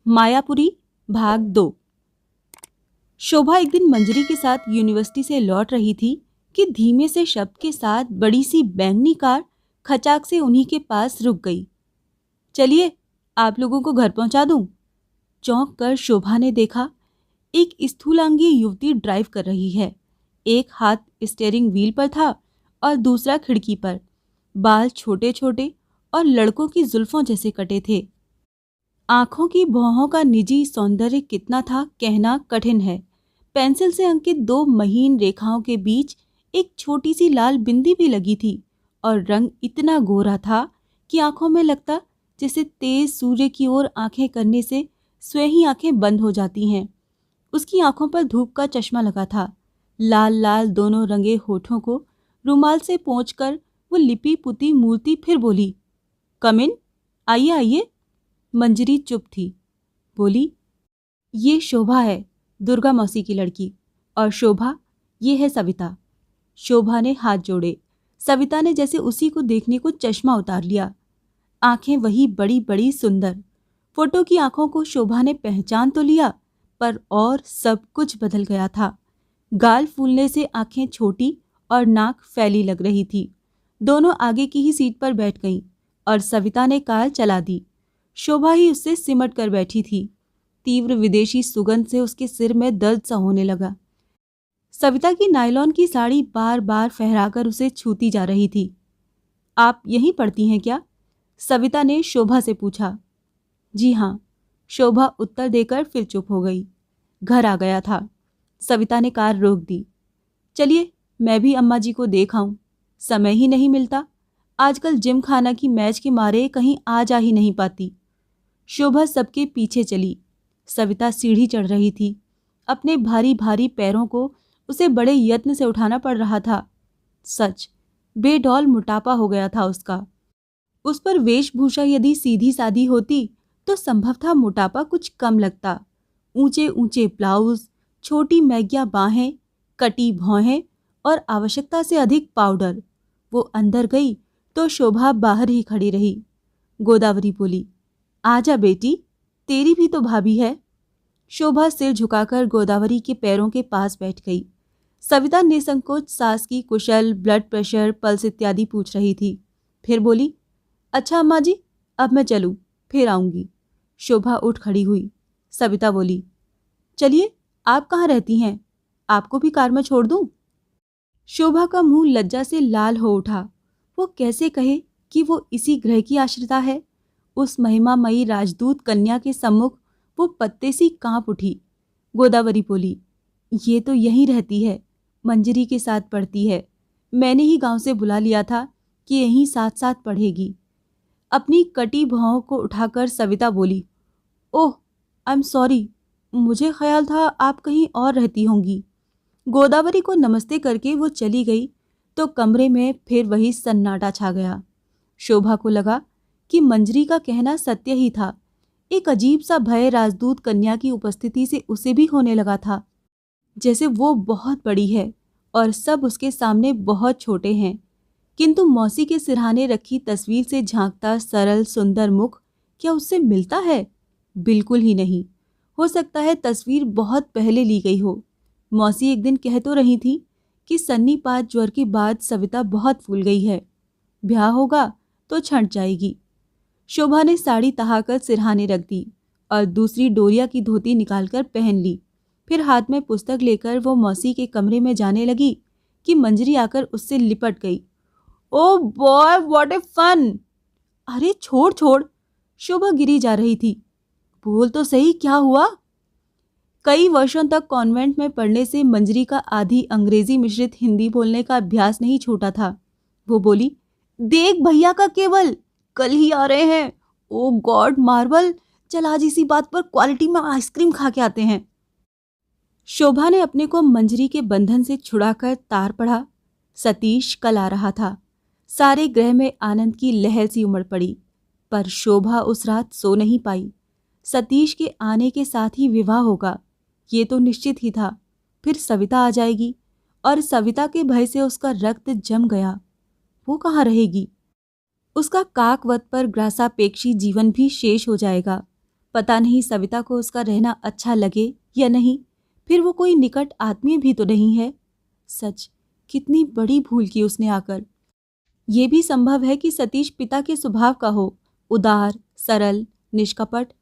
मायापुरी भाग 2। शोभा एक दिन मंजरी के साथ यूनिवर्सिटी से लौट रही थी कि धीमे से शब्द के साथ बड़ी सी बैंगनी कार खचाक से उन्हीं के पास रुक गई। चलिए, आप लोगों को घर पहुंचा दूं। चौंक कर शोभा ने देखा, एक स्थूलांगी युवती ड्राइव कर रही है। एक हाथ स्टीयरिंग व्हील पर था और दूसरा खिड़की पर। बाल छोटे छोटे और लड़कों की जुल्फों जैसे कटे थे। आंखों की भौहों का निजी सौंदर्य कितना था कहना कठिन है। पेंसिल से अंकित 2 महीन रेखाओं के बीच एक छोटी सी लाल बिंदी भी लगी थी और रंग इतना गोरा था कि आंखों में लगता जैसे तेज सूर्य की ओर आंखें करने से स्वयं ही आंखें बंद हो जाती हैं। उसकी आंखों पर धूप का चश्मा लगा था। लाल लाल दोनों रंगे होठों को रुमाल से पोंछकर वो लिपी पुती मूर्ति फिर बोली, कम इन, आइए आइए। मंजरी चुप थी। बोली, ये शोभा है, दुर्गा मौसी की लड़की, और शोभा ये है सविता। शोभा ने हाथ जोड़े। सविता ने जैसे उसी को देखने को चश्मा उतार लिया। आंखें वही बड़ी बड़ी सुंदर। फोटो की आंखों को शोभा ने पहचान तो लिया, पर और सब कुछ बदल गया था। गाल फूलने से आंखें छोटी और नाक फैली लग रही थी। दोनों आगे की ही सीट पर बैठ गईं और सविता ने कार चला दी। शोभा ही उससे सिमट कर बैठी थी। तीव्र विदेशी सुगंध से उसके सिर में दर्द सा होने लगा। सविता की नायलॉन की साड़ी बार बार फहराकर उसे छूती जा रही थी। आप यहीं पढ़ती हैं क्या? सविता ने शोभा से पूछा। जी हाँ, शोभा उत्तर देकर फिर चुप हो गई। घर आ गया था। सविता ने कार रोक दी। चलिए, मैं भी अम्मा जी को देख आऊं। समय ही नहीं मिलता। आजकल जिम खाना की मैच के मारे कहीं आ जा ही नहीं पाती। शोभा सबके पीछे चली। सविता सीढ़ी चढ़ रही थी। अपने भारी भारी पैरों को उसे बड़े यत्न से उठाना पड़ रहा था। सच, बेडौल मोटापा हो गया था उसका। उस पर वेशभूषा यदि सीधी सादी होती तो संभव था मोटापा कुछ कम लगता। ऊंचे ऊंचे ब्लाउज, छोटी मैग्या बाहें, कटी भौहें और आवश्यकता से अधिक पाउडर। वो अंदर गई तो शोभा बाहर ही खड़ी रही। गोदावरी बोली, आजा बेटी, तेरी भी तो भाभी है। शोभा सिर झुकाकर गोदावरी के पैरों के पास बैठ गई। सविता निसंकोच सास की कुशल, ब्लड प्रेशर, पल्स इत्यादि पूछ रही थी। फिर बोली, अच्छा अम्मा जी, अब मैं चलूं, फिर आऊंगी। शोभा उठ खड़ी हुई। सविता बोली, चलिए, आप कहाँ रहती हैं? आपको भी कार में छोड़ दूं? शोभा का मुंह लज्जा से लाल हो उठा। वो कैसे कहे कि वो इसी ग्रह की आश्रिता है। उस महिमामयी राजदूत कन्या के सम्मुख वो पत्ते सी कांप उठी। गोदावरी बोली, ये तो यहीं रहती है, मंजरी के साथ पढ़ती है। मैंने ही गांव से बुला लिया था कि यहीं साथ साथ पढ़ेगी। अपनी कटी भौहों को उठाकर सविता बोली, ओह, आई एम सॉरी, मुझे ख्याल था आप कहीं और रहती होंगी। गोदावरी को नमस्ते करके वो चली गई तो कमरे में फिर वही सन्नाटा छा गया। शोभा को लगा कि मंजरी का कहना सत्य ही था। एक अजीब सा भय राजदूत कन्या की उपस्थिति से उसे भी होने लगा था, जैसे वो बहुत बड़ी है और सब उसके सामने बहुत छोटे हैं। किंतु मौसी के सिरहाने रखी तस्वीर से झांकता सरल सुंदर मुख क्या उससे मिलता है? बिल्कुल ही नहीं। हो सकता है तस्वीर बहुत पहले ली गई हो। मौसी एक दिन कह तो रही थी कि सन्नीपात ज्वर के बाद सविता बहुत फूल गई है, ब्याह होगा तो छंट जाएगी। शोभा ने साड़ी तहाकर सिरहाने रख दी और दूसरी डोरिया की धोती निकालकर पहन ली। फिर हाथ में पुस्तक लेकर वो मौसी के कमरे में जाने लगी कि मंजरी आकर उससे लिपट गई। Oh boy, what a fun! अरे छोड़ छोड़, शोभा गिरी जा रही थी। बोल तो सही, क्या हुआ? कई वर्षों तक कॉन्वेंट में पढ़ने से मंजरी का आधी अंग्रेजी मिश्रित हिंदी बोलने का अभ्यास नहीं छूटा था। वो बोली, देख भैया का केवल, कल ही आ रहे हैं। ओ गॉड मार्वल, चल आज इसी बात पर क्वालिटी में आइसक्रीम खा के आते हैं। शोभा ने अपने को मंजरी के बंधन से छुड़ाकर तार पढ़ा। सतीश कल आ रहा था। सारे ग्रह में आनंद की लहर सी उमड़ पड़ी, पर शोभा उस रात सो नहीं पाई। सतीश के आने के साथ ही विवाह होगा, ये तो निश्चित ही था। फिर सविता आ जाएगी और सविता के भय से उसका रक्त जम गया। वो कहाँ रहेगी? उसका काकवत पर ग्रासापेक्षी जीवन भी शेष हो जाएगा। पता नहीं सविता को उसका रहना अच्छा लगे या नहीं, फिर वो कोई निकट आत्मीय भी तो नहीं है। सच, कितनी बड़ी भूल की उसने आकर। ये भी संभव है कि सतीश पिता के स्वभाव का हो, उदार, सरल, निष्कपट।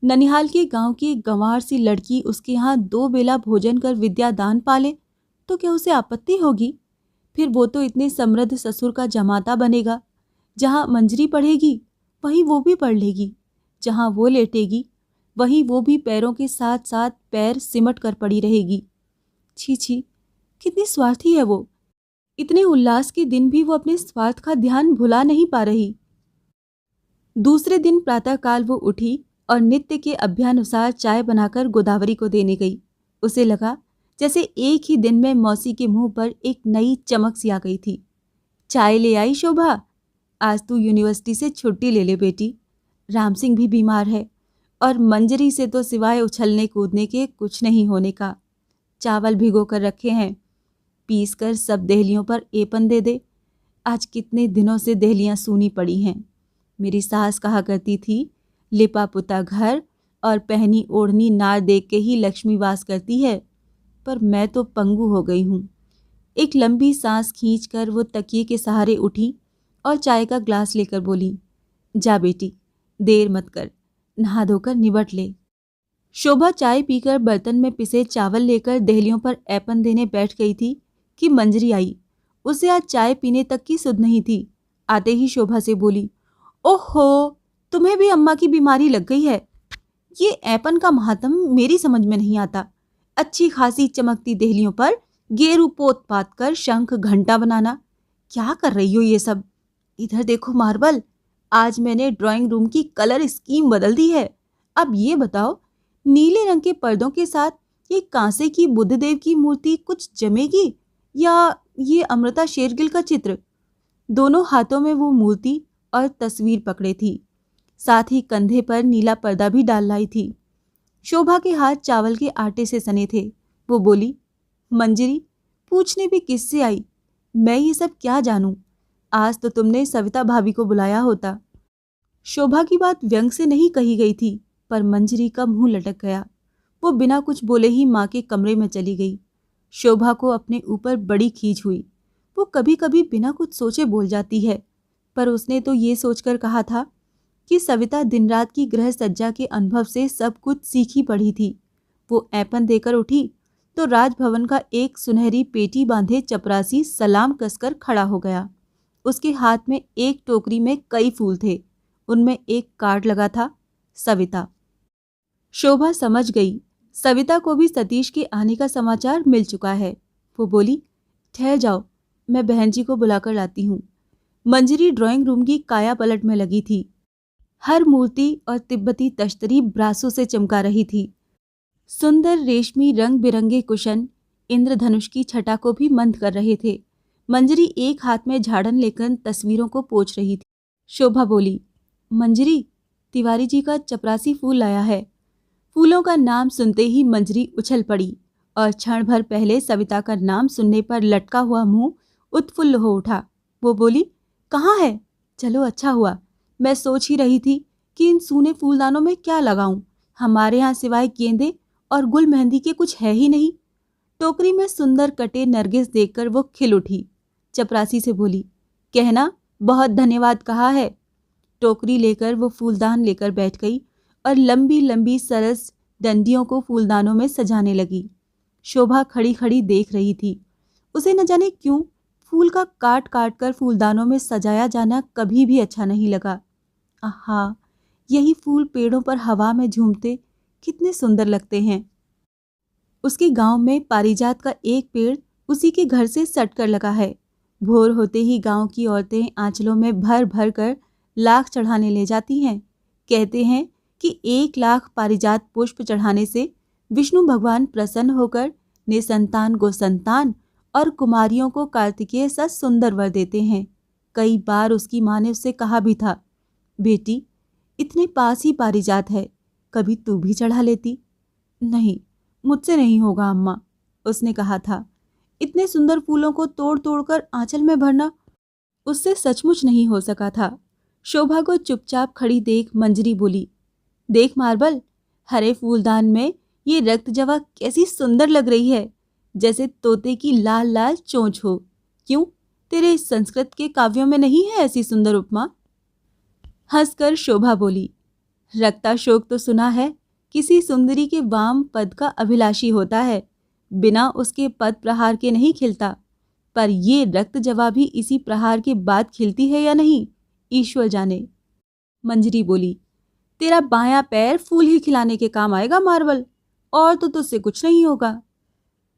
ननिहाल के गांव की एक गंवार सी लड़की उसके यहाँ 2 बेला भोजन कर विद्या दान पाले तो क्या उसे आपत्ति होगी? फिर वो तो इतने समृद्ध ससुर का जमाता बनेगा। जहाँ मंजरी पढ़ेगी वहीं वो भी पढ़ लेगी, जहाँ वो लेटेगी वहीं वो भी पैरों के साथ साथ पैर सिमट कर पड़ी रहेगी। छी छी, कितनी स्वार्थी है वो। इतने उल्लास के दिन भी वो अपने स्वार्थ का ध्यान भुला नहीं पा रही। दूसरे दिन प्रातःकाल वो उठी और नित्य के अभ्यानुसार चाय बनाकर गोदावरी को देने गई। उसे लगा जैसे एक ही दिन में मौसी के मुंह पर एक नई चमक सी आ गई थी। चाय ले आई शोभा? आज तू यूनिवर्सिटी से छुट्टी ले ले बेटी। राम सिंह भी बीमार है और मंजरी से तो सिवाय उछलने कूदने के कुछ नहीं होने का। चावल भिगो कर रखे हैं, पीस कर सब देहलियों पर एपन दे दे। आज कितने दिनों से देहलियां सूनी पड़ी हैं। मेरी सास कहा करती थी, लिपा पुता घर और पहनी ओढ़नी नार देख के ही लक्ष्मी वास करती है, पर मैं तो पंगु हो गई हूँ। एक लंबी सांस खींचकर वो तकिए के सहारे उठी और चाय का ग्लास लेकर बोली, जा बेटी, देर मत कर, नहा धोकर निबट ले। शोभा चाय पीकर बर्तन में पिसे चावल लेकर देहलियों पर ऐपन देने बैठ गई थी कि मंजरी आई। उसे आज चाय पीने तक की सुध नहीं थी। आते ही शोभा से बोली, ओहो, तुम्हें भी अम्मा की बीमारी लग गई है। ये ऐपन का महात्म मेरी समझ में नहीं आता। अच्छी खासी चमकती देहलियों पर गेरू पोत पात कर शंख घंटा बनाना, क्या कर रही हो ये सब? इधर देखो मार्बल, आज मैंने ड्राइंग रूम की कलर स्कीम बदल दी है। अब ये बताओ, नीले रंग के पर्दों के साथ ये कांसे की बुद्धदेव की मूर्ति कुछ जमेगी या ये अमृता शेरगिल का चित्र? दोनों हाथों में वो मूर्ति और तस्वीर पकड़े थी, साथ ही कंधे पर नीला पर्दा भी डाल लाई थी। शोभा के हाथ चावल के आटे से सने थे। वो बोली, मंजरी, पूछने भी किससे आई? मैं ये सब क्या जानूं? आज तो तुमने सविता भाभी को बुलाया होता। शोभा की बात व्यंग से नहीं कही गई थी, पर मंजरी का मुंह लटक गया। वो बिना कुछ बोले ही माँ के कमरे में चली गई। शोभा को अपने ऊपर बड़ी खींच हुई। वो कभी कभी बिना कुछ सोचे बोल जाती है, पर उसने तो ये सोचकर कहा था कि सविता दिन रात की गृह सज्जा के अनुभव से सब कुछ सीखी पढ़ी थी। वो ऐपन देकर उठी तो राजभवन का एक सुनहरी पेटी बांधे चपरासी सलाम कसकर खड़ा हो गया। उसके हाथ में एक टोकरी में कई फूल थे। उनमें एक कार्ड लगा था, सविता। शोभा समझ गई सविता को भी सतीश के आने का समाचार मिल चुका है। वो बोली, ठहर जाओ, मैं बहन जी को बुलाकर लाती हूँ। मंजरी ड्राइंग रूम की काया पलट में लगी थी। हर मूर्ति और तिब्बती तश्तरी ब्रासों से चमका रही थी। सुंदर रेशमी रंग बिरंगे कुशन इंद्रधनुष की छटा को भी मंद कर रहे थे। मंजरी एक हाथ में झाड़न लेकर तस्वीरों को पोंछ रही थी। शोभा बोली, मंजरी, तिवारी जी का चपरासी फूल लाया है। फूलों का नाम सुनते ही मंजरी उछल पड़ी और क्षण भर पहले सविता का नाम सुनने पर लटका हुआ मुंह उत्फुल्ल हो उठा। वो बोली, कहाँ है? चलो अच्छा हुआ, मैं सोच ही रही थी कि इन सूने फूलदानों में क्या लगाऊं। हमारे यहाँ सिवाय गेंदे और गुल मेहंदी के कुछ है ही नहीं। टोकरी में सुंदर कटे नरगिस देखकर वो खिल उठी। चपरासी से बोली, कहना बहुत धन्यवाद कहा है। टोकरी लेकर वो फूलदान लेकर बैठ गई और लंबी लंबी सरस डंडियों को फूलदानों में सजाने लगी। शोभा खड़ी खड़ी देख रही थी। उसे न जाने क्यों फूल का काट काट कर फूलदानों में सजाया जाना कभी भी अच्छा नहीं लगा। आहा, यही फूल पेड़ों पर हवा में झूमते कितने सुंदर लगते हैं। उसके गांव में पारिजात का एक पेड़ उसी के घर से सट कर लगा है। भोर होते ही गांव की औरतें आंचलों में भर भर कर लाख चढ़ाने ले जाती हैं। कहते हैं कि 1 लाख पारिजात पुष्प चढ़ाने से विष्णु भगवान प्रसन्न होकर निसंतान को संतान और कुमारियों को कार्तिकेय सा सुंदर वर देते हैं। कई बार उसकी माँ ने उससे कहा भी था, बेटी, इतने पास ही पारिजात है, कभी तू भी चढ़ा लेती। नहीं, मुझसे नहीं होगा अम्मा, उसने कहा था। इतने सुंदर फूलों को तोड़ तोड़ कर आंचल में भरना उससे सचमुच नहीं हो सका था। शोभा को चुपचाप खड़ी देख मंजरी बोली, देख मार्बल, हरे फूलदान में ये रक्त जवा कैसी सुंदर लग रही है, जैसे तोते की लाल लाल चोंच हो। क्यों, तेरे संस्कृत के काव्यों में नहीं है ऐसी सुंदर उपमा? हंसकर शोभा बोली, रक्ताशोक तो सुना है, किसी सुंदरी के वाम पद का अभिलाषी होता है, बिना उसके पद प्रहार के नहीं खिलता। पर ये रक्त जवा भी इसी प्रहार के बाद खिलती है या नहीं, ईश्वर जाने। मंजरी बोली, तेरा बायां पैर फूल ही खिलाने के काम आएगा मार्बल, और तो तुझसे कुछ नहीं होगा।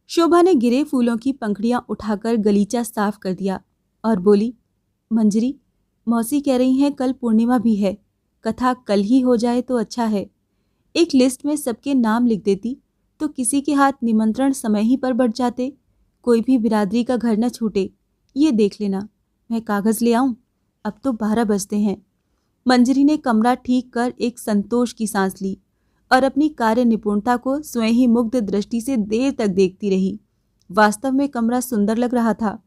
शोभा ने गिरे फूलों की पंखड़ियां उठाकर गलीचा साफ कर दिया और बोली, मंजरी, मौसी कह रही हैं कल पूर्णिमा भी है, कथा कल ही हो जाए तो अच्छा है। एक लिस्ट में सबके नाम लिख देती तो किसी के हाथ निमंत्रण समय ही पर बढ़ जाते, कोई भी बिरादरी का घर न छूटे। ये देख लेना, मैं कागज ले आऊं? अब तो 12 बजते हैं। मंजरी ने कमरा ठीक कर एक संतोष की सांस ली और अपनी कार्य निपुणता को स्वयं ही मुग्ध दृष्टि से देर तक देखती रही। वास्तव में कमरा सुंदर लग रहा था।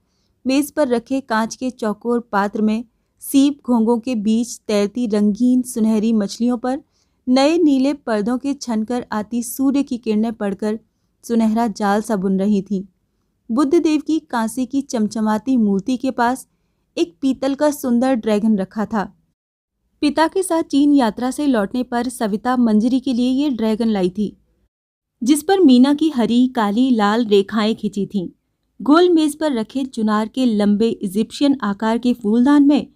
मेज पर रखे कांच के चौकोर पात्र में सीप घोंघों के बीच तैरती रंगीन सुनहरी मछलियों पर नए नीले पर्दों के छनकर आती सूर्य की किरणें पड़कर सुनहरा जाल सा बुन रही थीं। बुद्ध देव की कांसे की चमचमाती मूर्ति के पास एक पीतल का सुंदर ड्रैगन रखा था। पिता के साथ चीन यात्रा से लौटने पर सविता मंजरी के लिए ये ड्रैगन लाई थी, जिस पर मीना की हरी काली लाल रेखाएं खिंची थीं। गोल मेज पर रखे चुनार के लंबे इजिप्शियन आकार के फूलदान में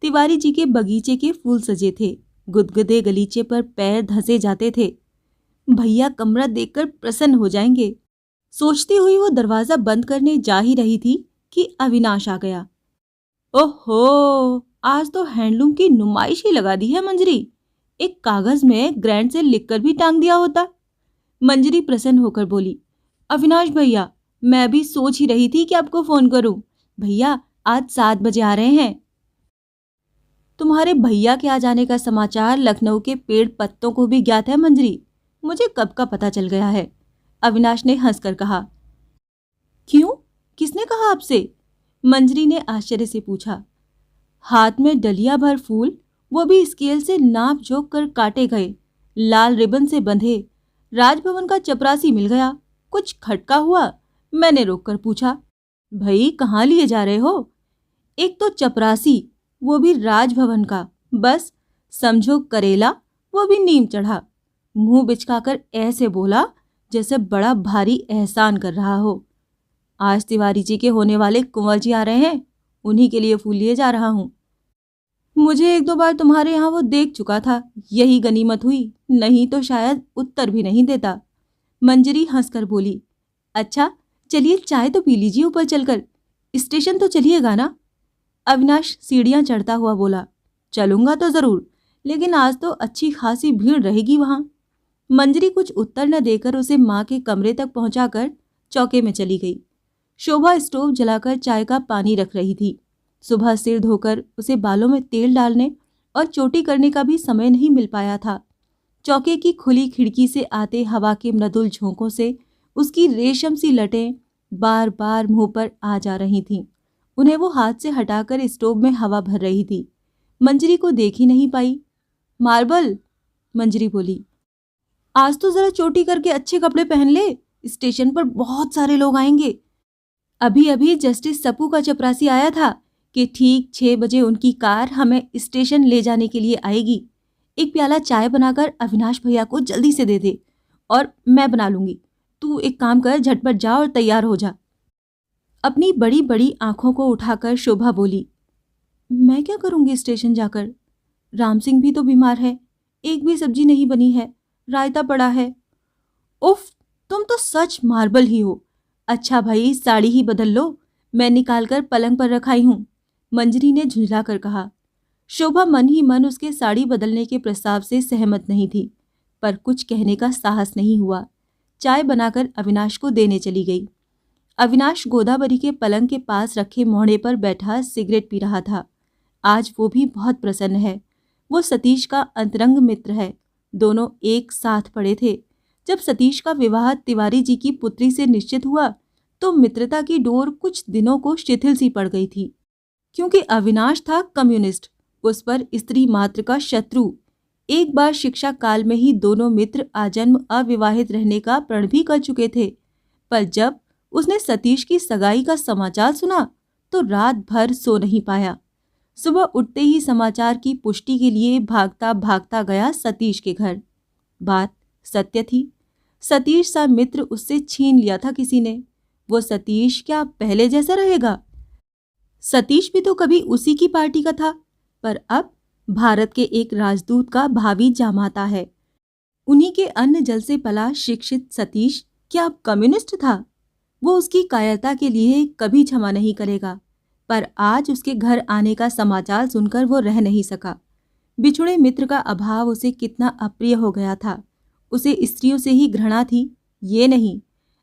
तिवारी जी के बगीचे के फूल सजे थे। गुदगुदे गलीचे पर पैर धंसे जाते थे। भैया कमरा देखकर प्रसन्न हो जाएंगे, सोचती हुई वो दरवाजा बंद करने जा ही रही थी कि अविनाश आ गया। ओहो, आज तो हैंडलूम की नुमाइश ही लगा दी है मंजरी। एक कागज में ग्रैंड से लिखकर भी टांग दिया होता। मंजरी प्रसन्न होकर बोली, अविनाश भैया, मैं भी सोच ही रही थी कि आपको फोन करूं। भैया आज 7 बजे आ रहे हैं। तुम्हारे भैया के आ जाने का समाचार लखनऊ के पेड़ पत्तों को भी ज्ञात है मंजरी, मुझे कब का पता चल गया है। अविनाश ने हंसकर कहा। क्यों, किसने कहा आपसे? मंजरी ने आश्चर्य से पूछा। हाथ में डलिया भर फूल, वो भी स्केल से नाप जोख कर काटे गए, लाल रिबन से बंधे। राजभवन का चपरासी मिल गया, कुछ खटका हुआ। मैंने रोककर पूछा, भाई कहाँ लिए जा रहे हो? एक तो चपरासी, वो भी राजभवन का, बस समझो करेला, वो भी नीम चढ़ा। मुंह बिचकाकर ऐसे बोला जैसे बड़ा भारी एहसान कर रहा हो। आज तिवारी जी के होने वाले कुंवर जी आ रहे हैं, उन्हीं के लिए फूल लिए जा रहा हूं। मुझे 1-2 बार तुम्हारे यहाँ वो देख चुका था, यही गनीमत हुई, नहीं तो शायद उत्तर भी नहीं देता। मंजरी हंसकर बोली, अच्छा चलिए चाय तो पी लीजिए ऊपर चलकर, स्टेशन तो चलिएगा ना? अविनाश सीढ़ियां चढ़ता हुआ बोला, चलूंगा तो जरूर, लेकिन आज तो अच्छी खासी भीड़ रहेगी वहां। मंजरी कुछ उत्तर न देकर उसे माँ के कमरे तक पहुंचाकर चौके में चली गई। शोभा स्टोव जलाकर चाय का पानी रख रही थी। सुबह सिर धोकर उसे बालों में तेल डालने और चोटी करने का भी समय नहीं मिल पाया था। चौके की खुली खिड़की से आते हवा के मृदुल झोंकों से उसकी रेशम सी लटें बार बार मुंह पर आ जा रही थीं। उन्हें वो हाथ से हटाकर स्टोव में हवा भर रही थी। मंजरी को देख ही नहीं पाई। मार्बल, मंजरी बोली, आज तो जरा चोटी करके अच्छे कपड़े पहन ले, स्टेशन पर बहुत सारे लोग आएंगे। अभी अभी जस्टिस सपू का चपरासी आया था कि ठीक 6 बजे उनकी कार हमें स्टेशन ले जाने के लिए आएगी। एक प्याला चाय बनाकर अविनाश भैया को जल्दी से दे दे, और मैं बना लूंगी। तू एक काम कर, झटपट जा और तैयार हो जा। अपनी बड़ी बड़ी आंखों को उठाकर शोभा बोली, मैं क्या करूंगी स्टेशन जाकर? राम सिंह भी तो बीमार है, एक भी सब्जी नहीं बनी है, रायता पड़ा है। उफ, तुम तो सच मार्बल ही हो। अच्छा भाई, साड़ी ही बदल लो, मैं निकाल कर पलंग पर रखाई हूं, मंजरी ने झुंझला कर कहा। शोभा मन ही मन उसके साड़ी बदलने के प्रस्ताव से सहमत नहीं थी, पर कुछ कहने का साहस नहीं हुआ। चाय बनाकर अविनाश को देने चली गई। अविनाश गोदावरी के पलंग के पास रखे मोहड़े पर बैठा सिगरेट पी रहा था। आज वो भी बहुत प्रसन्न है। वो सतीश का अंतरंग मित्र है। दोनों एक साथ पढ़े थे। जब सतीश का विवाह तिवारी जी की पुत्री से निश्चित हुआ तो मित्रता की डोर कुछ दिनों को शिथिल सी पड़ गई थी, क्योंकि अविनाश था कम्युनिस्ट, उस पर स्त्री मात्र का शत्रु। एक बार शिक्षा काल में ही दोनों मित्र आजन्म अविवाहित रहने का प्रण भी कर चुके थे, पर जब उसने सतीश की सगाई का समाचार सुना तो रात भर सो नहीं पाया। सुबह उठते ही समाचार की पुष्टि के लिए भागता भागता गया सतीश के घर। बात सत्य थी, सतीश सा मित्र उससे छीन लिया था किसी ने। वो सतीश क्या पहले जैसा रहेगा? सतीश भी तो कभी उसी की पार्टी का था, पर अब भारत के एक राजदूत का भावी जामाता है। उन्हीं के अन्न जल से पला शिक्षित सतीश क्या अब कम्युनिस्ट था? वो उसकी कायरता के लिए कभी क्षमा नहीं करेगा। पर आज उसके घर आने का समाचार सुनकर वो रह नहीं सका। बिछुड़े मित्र का अभाव उसे कितना अप्रिय हो गया था। उसे स्त्रियों से ही घृणा थी, ये नहीं,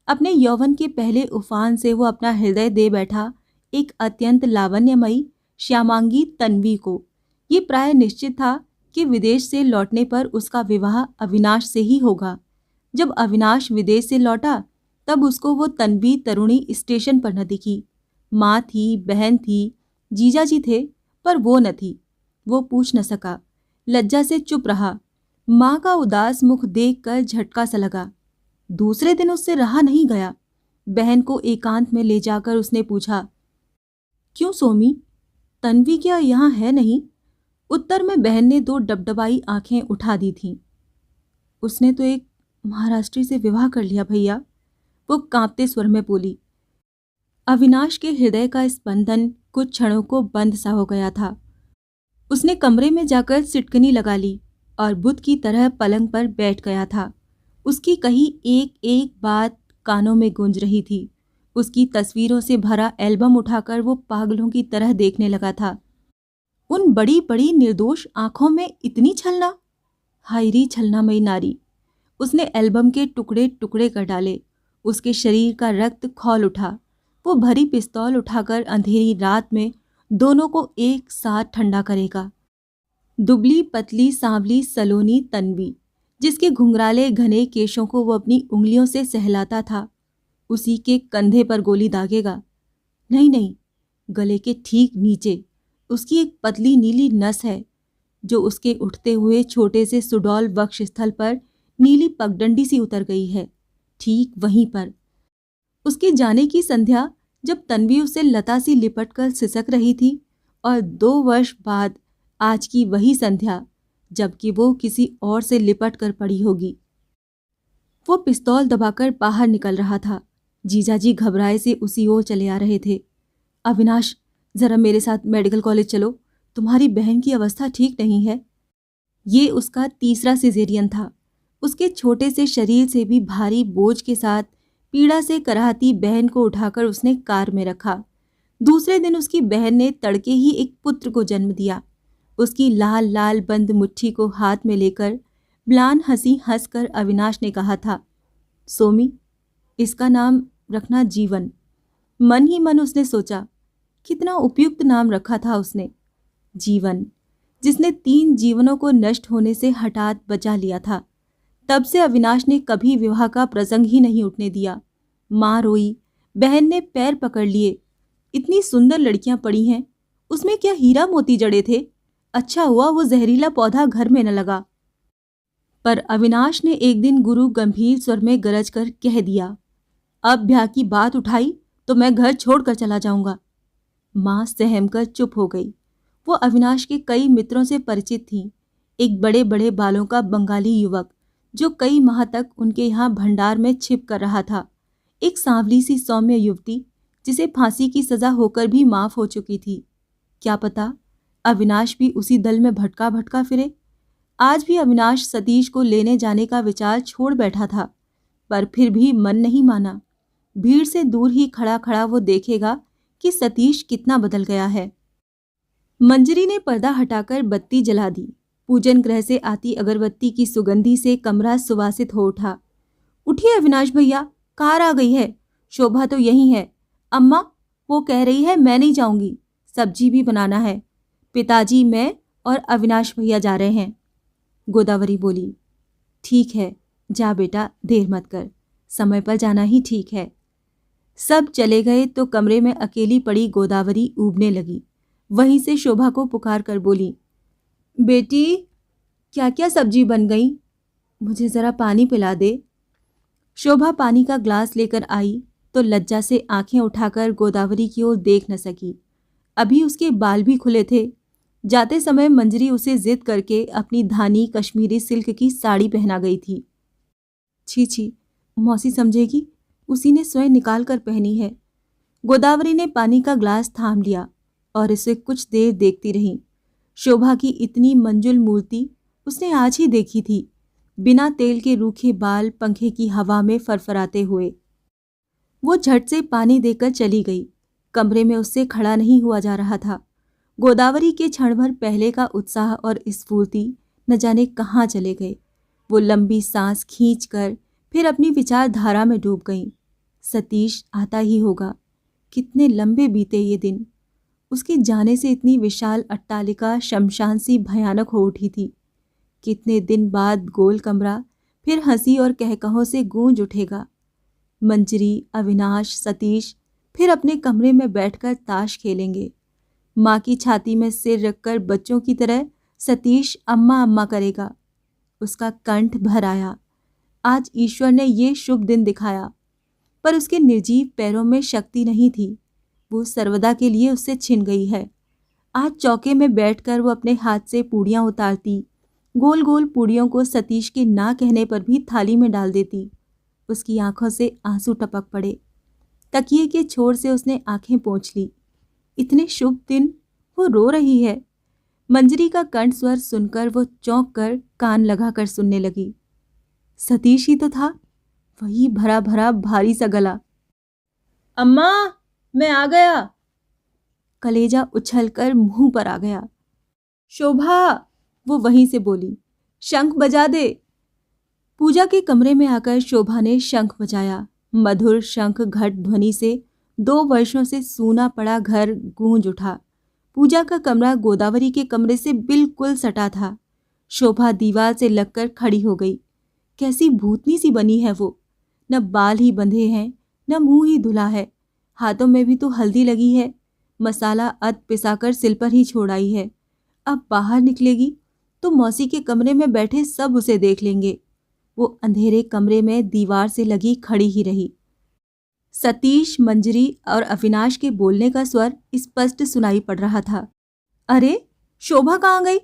अपने यौवन के पहले उफान से वो अपना हृदय दे बैठा एक अत्यंत लावण्यमयी श्यामांगी तन्वी को। ये प्राय निश्चित था कि विदेश से लौटने पर उसका विवाह अविनाश से ही होगा। जब अविनाश विदेश से लौटा तब उसको वो तन्वी तरुणी स्टेशन पर न दिखी। माँ थी, बहन थी, जीजाजी थे, पर वो न थी। वो पूछ न सका, लज्जा से चुप रहा। माँ का उदास मुख देखकर झटका सा लगा। दूसरे दिन उससे रहा नहीं गया। बहन को एकांत में ले जाकर उसने पूछा, क्यों सोमी, तन्वी क्या यहाँ है नहीं? उत्तर में बहन ने दो डबडबाई आंखें उठा दी थीं। उसने तो एक महाराष्ट्री से विवाह कर लिया भैया, वो कांपते स्वर में बोली। अविनाश के हृदय का स्पंदन कुछ क्षणों को बंद सा हो गया था। उसने कमरे में जाकर सिटकनी लगा ली और बुत की तरह पलंग पर बैठ गया था। उसकी कही एक एक बात कानों में गूंज रही थी। उसकी तस्वीरों से भरा एल्बम उठाकर वो पागलों की तरह देखने लगा था। उन बड़ी बड़ी निर्दोष आंखों में इतनी छलना, हायरी छलनामयी नारी। उसने एल्बम के टुकड़े टुकड़े कर डाले। उसके शरीर का रक्त खौल उठा। वो भरी पिस्तौल उठाकर अंधेरी रात में दोनों को एक साथ ठंडा करेगा। दुबली पतली सांवली सलोनी तन्वी, जिसके घुंघराले घने केशों को वो अपनी उंगलियों से सहलाता था, उसी के कंधे पर गोली दागेगा। नहीं नहीं, गले के ठीक नीचे उसकी एक पतली नीली नस है, जो उसके उठते हुए छोटे से सुडौल वक्षस्थल पर नीली पगडंडी सी उतर गई है। ठीक वहीं पर उसके जाने की संध्या, जब तन्वी उसे लता सी लिपट कर सिसक रही थी, और 2 वर्ष बाद आज की वही संध्या जबकि वो किसी और से लिपट कर पड़ी होगी। वो पिस्तौल दबाकर बाहर निकल रहा था। जीजाजी घबराए से उसी ओर चले आ रहे थे। अविनाश, जरा मेरे साथ मेडिकल कॉलेज चलो, तुम्हारी बहन की अवस्था ठीक नहीं है। ये उसका तीसरा सिजेरियन था। उसके छोटे से शरीर से भी भारी बोझ के साथ पीड़ा से कराहती बहन को उठाकर उसने कार में रखा। दूसरे दिन उसकी बहन ने तड़के ही एक पुत्र को जन्म दिया। उसकी लाल लाल बंद मुट्ठी को हाथ में लेकर म्लान हंसी हंसकर अविनाश ने कहा था, सोमी, इसका नाम रखना जीवन। मन ही मन उसने सोचा, कितना उपयुक्त नाम रखा था उसने, जीवन, जिसने 3 जीवनों को नष्ट होने से हठात बचा लिया था। तब से अविनाश ने कभी विवाह का प्रसंग ही नहीं उठने दिया। माँ रोई, बहन ने पैर पकड़ लिए। इतनी सुंदर लड़कियां पड़ी हैं, उसमें क्या हीरा मोती जड़े थे? अच्छा हुआ वो जहरीला पौधा घर में न लगा। पर अविनाश ने एक दिन गुरु गंभीर स्वर में गरज कर कह दिया, अब ब्याह की बात उठाई तो मैं घर छोड़कर चला जाऊंगा। माँ सहमकर चुप हो गई। वो अविनाश के कई मित्रों से परिचित थी। एक बड़े बड़े बालों का बंगाली युवक, जो कई माह तक उनके यहाँ भंडार में छिप कर रहा था। एक सांवली सी सौम्य युवती, जिसे फांसी की सजा होकर भी माफ हो चुकी थी। क्या पता अविनाश भी उसी दल में भटका भटका फिरे। आज भी अविनाश सतीश को लेने जाने का विचार छोड़ बैठा था, पर फिर भी मन नहीं माना। भीड़ से दूर ही खड़ा खड़ा वो देखेगा कि सतीश कितना बदल गया है। मंजरी ने पर्दा हटाकर बत्ती जला दी। पूजन गृह से आती अगरबत्ती की सुगंधी से कमरा सुवासित हो उठा। उठिए अविनाश भैया, कार आ गई है। शोभा तो यही है। अम्मा, वो कह रही है मैं नहीं जाऊंगी, सब्जी भी बनाना है। पिताजी, मैं और अविनाश भैया जा रहे हैं। गोदावरी बोली, ठीक है, जा बेटा, देर मत कर, समय पर जाना ही ठीक है। सब चले गए तो कमरे में अकेली पड़ी गोदावरी ऊबने लगी। वहीं से शोभा को पुकार कर बोली, बेटी, क्या क्या सब्जी बन गई, मुझे जरा पानी पिला दे। शोभा पानी का ग्लास लेकर आई तो लज्जा से आंखें उठाकर गोदावरी की ओर देख न सकी। अभी उसके बाल भी खुले थे। जाते समय मंजरी उसे जिद करके अपनी धानी कश्मीरी सिल्क की साड़ी पहना गई थी। छी छी, मौसी समझेगी, उसी ने स्वयं निकाल कर पहनी है। गोदावरी ने पानी का ग्लास थाम लिया और इसे कुछ देर देखती रही। शोभा की इतनी मंजुल मूर्ति उसने आज ही देखी थी, बिना तेल के रूखे बाल पंखे की हवा में फरफराते हुए। वो झट से पानी देकर चली गई। कमरे में उससे खड़ा नहीं हुआ जा रहा था। गोदावरी के क्षण भर पहले का उत्साह और स्फूर्ति न जाने कहाँ चले गए। वो लंबी सांस खींचकर फिर अपनी विचारधारा में डूब गई। सतीश आता ही होगा। कितने लंबे बीते ये दिन। उसके जाने से इतनी विशाल अट्टालिका शमशान सी भयानक हो उठी थी। कितने दिन बाद गोल कमरा फिर हंसी और कहकहों से गूंज उठेगा। मंजरी, अविनाश, सतीश फिर अपने कमरे में बैठकर ताश खेलेंगे। माँ की छाती में सिर रखकर बच्चों की तरह सतीश अम्मा अम्मा करेगा। उसका कंठ भर आया। आज ईश्वर ने ये शुभ दिन दिखाया, पर उसके निर्जीव पैरों में शक्ति नहीं थी। वो सर्वदा के लिए उससे छिन गई है। आज चौके में बैठकर वो अपने हाथ से पूड़ियाँ उतारती, गोल गोल पूड़ियों को सतीश के ना कहने पर भी थाली में डाल देती। उसकी आंखों से आंसू टपक पड़े। तकिए के छोर से उसने आंखें पोंछ ली। इतने शुभ दिन वो रो रही है। मंजरी का कंठ स्वर सुनकर वो चौंक कर कान लगाकर सुनने लगी। सतीश ही तो था, वही भरा भरा भारी सा गला। अम्मा, मैं आ गया। कलेजा उछलकर मुंह पर आ गया। शोभा, वो वहीं से बोली, शंख बजा दे। पूजा के कमरे में आकर शोभा ने शंख बजाया। मधुर शंख घट ध्वनि से 2 वर्षों से सूना पड़ा घर गूंज उठा। पूजा का कमरा गोदावरी के कमरे से बिल्कुल सटा था। शोभा दीवार से लगकर खड़ी हो गई। कैसी भूतनी सी बनी है वो। न बाल ही बंधे हैं, न मुंह ही धुला है। हाथों में भी तो हल्दी लगी है। मसाला अध पिसाकर सिल पर ही छोड़ आई है। अब बाहर निकलेगी तो मौसी के कमरे में बैठे सब उसे देख लेंगे। वो अंधेरे कमरे में दीवार से लगी खड़ी ही रही। सतीश, मंजरी और अविनाश के बोलने का स्वर स्पष्ट सुनाई पड़ रहा था। अरे, शोभा कहाँ गई?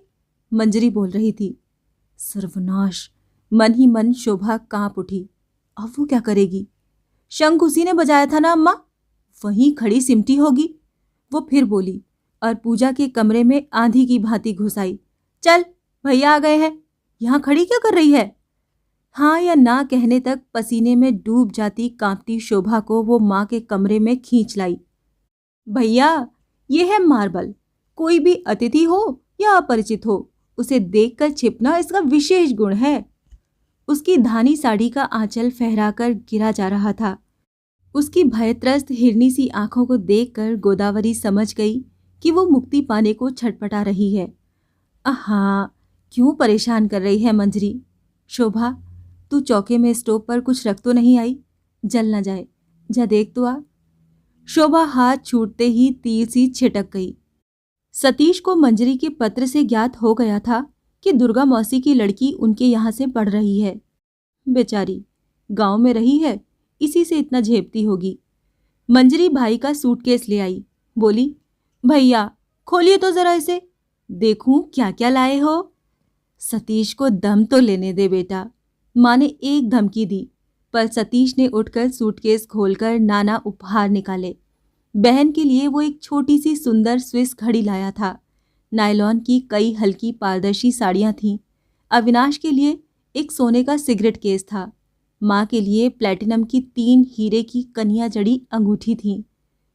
मंजरी बोल रही थी। सर्वनाश, मन ही मन शोभा कांप उठी। अब वो क्या करेगी? शंख उसी ने बजाया था ना अम्मा, वहीं खड़ी सिमटी होगी। वो फिर बोली और पूजा के कमरे में आंधी की भांति घुस आई। चल, भैया आ गए हैं, यहाँ खड़ी क्या कर रही है? हाँ या ना कहने तक पसीने में डूब जाती कांपती शोभा को वो माँ के कमरे में खींच लाई। भैया, ये है मार्बल। कोई भी अतिथि हो या अपरिचित हो, उसे देखकर छिपना इसका विशेष गुण है। उसकी धानी साड़ी का आंचल फहराकर गिरा जा रहा था। उसकी भयत्रस्त हिरनी सी आंखों को देखकर गोदावरी समझ गई कि वो मुक्ति पाने को छटपटा रही है। आहा, क्यों परेशान कर रही है मंजरी? शोभा, तू चौके में स्टोव पर कुछ रख तो नहीं आई? जल न जाए, जा देख तो आ। शोभा हाथ छूटते ही तीर सी छिटक गई। सतीश को मंजरी के पत्र से ज्ञात हो गया था कि दुर्गा मौसी की लड़की उनके यहाँ से पढ़ रही है। बेचारी गांव में रही है, इसी से इतना झेपती होगी। मंजरी भाई का सूटकेस ले आई। बोली, भैया खोलिए तो जरा इसे, देखूं क्या क्या लाए हो। सतीश को दम तो लेने दे बेटा, माँ ने एक धमकी दी, पर सतीश ने उठकर सूटकेस खोलकर नाना उपहार निकाले। बहन के लिए वो एक छोटी सी सुंदर स्विस घड़ी लाया था। नायलॉन की कई हल्की पारदर्शी साड़ियाँ थीं। अविनाश के लिए एक सोने का सिगरेट केस था। माँ के लिए प्लेटिनम की 3 हीरे की कनिया जड़ी अंगूठी थी।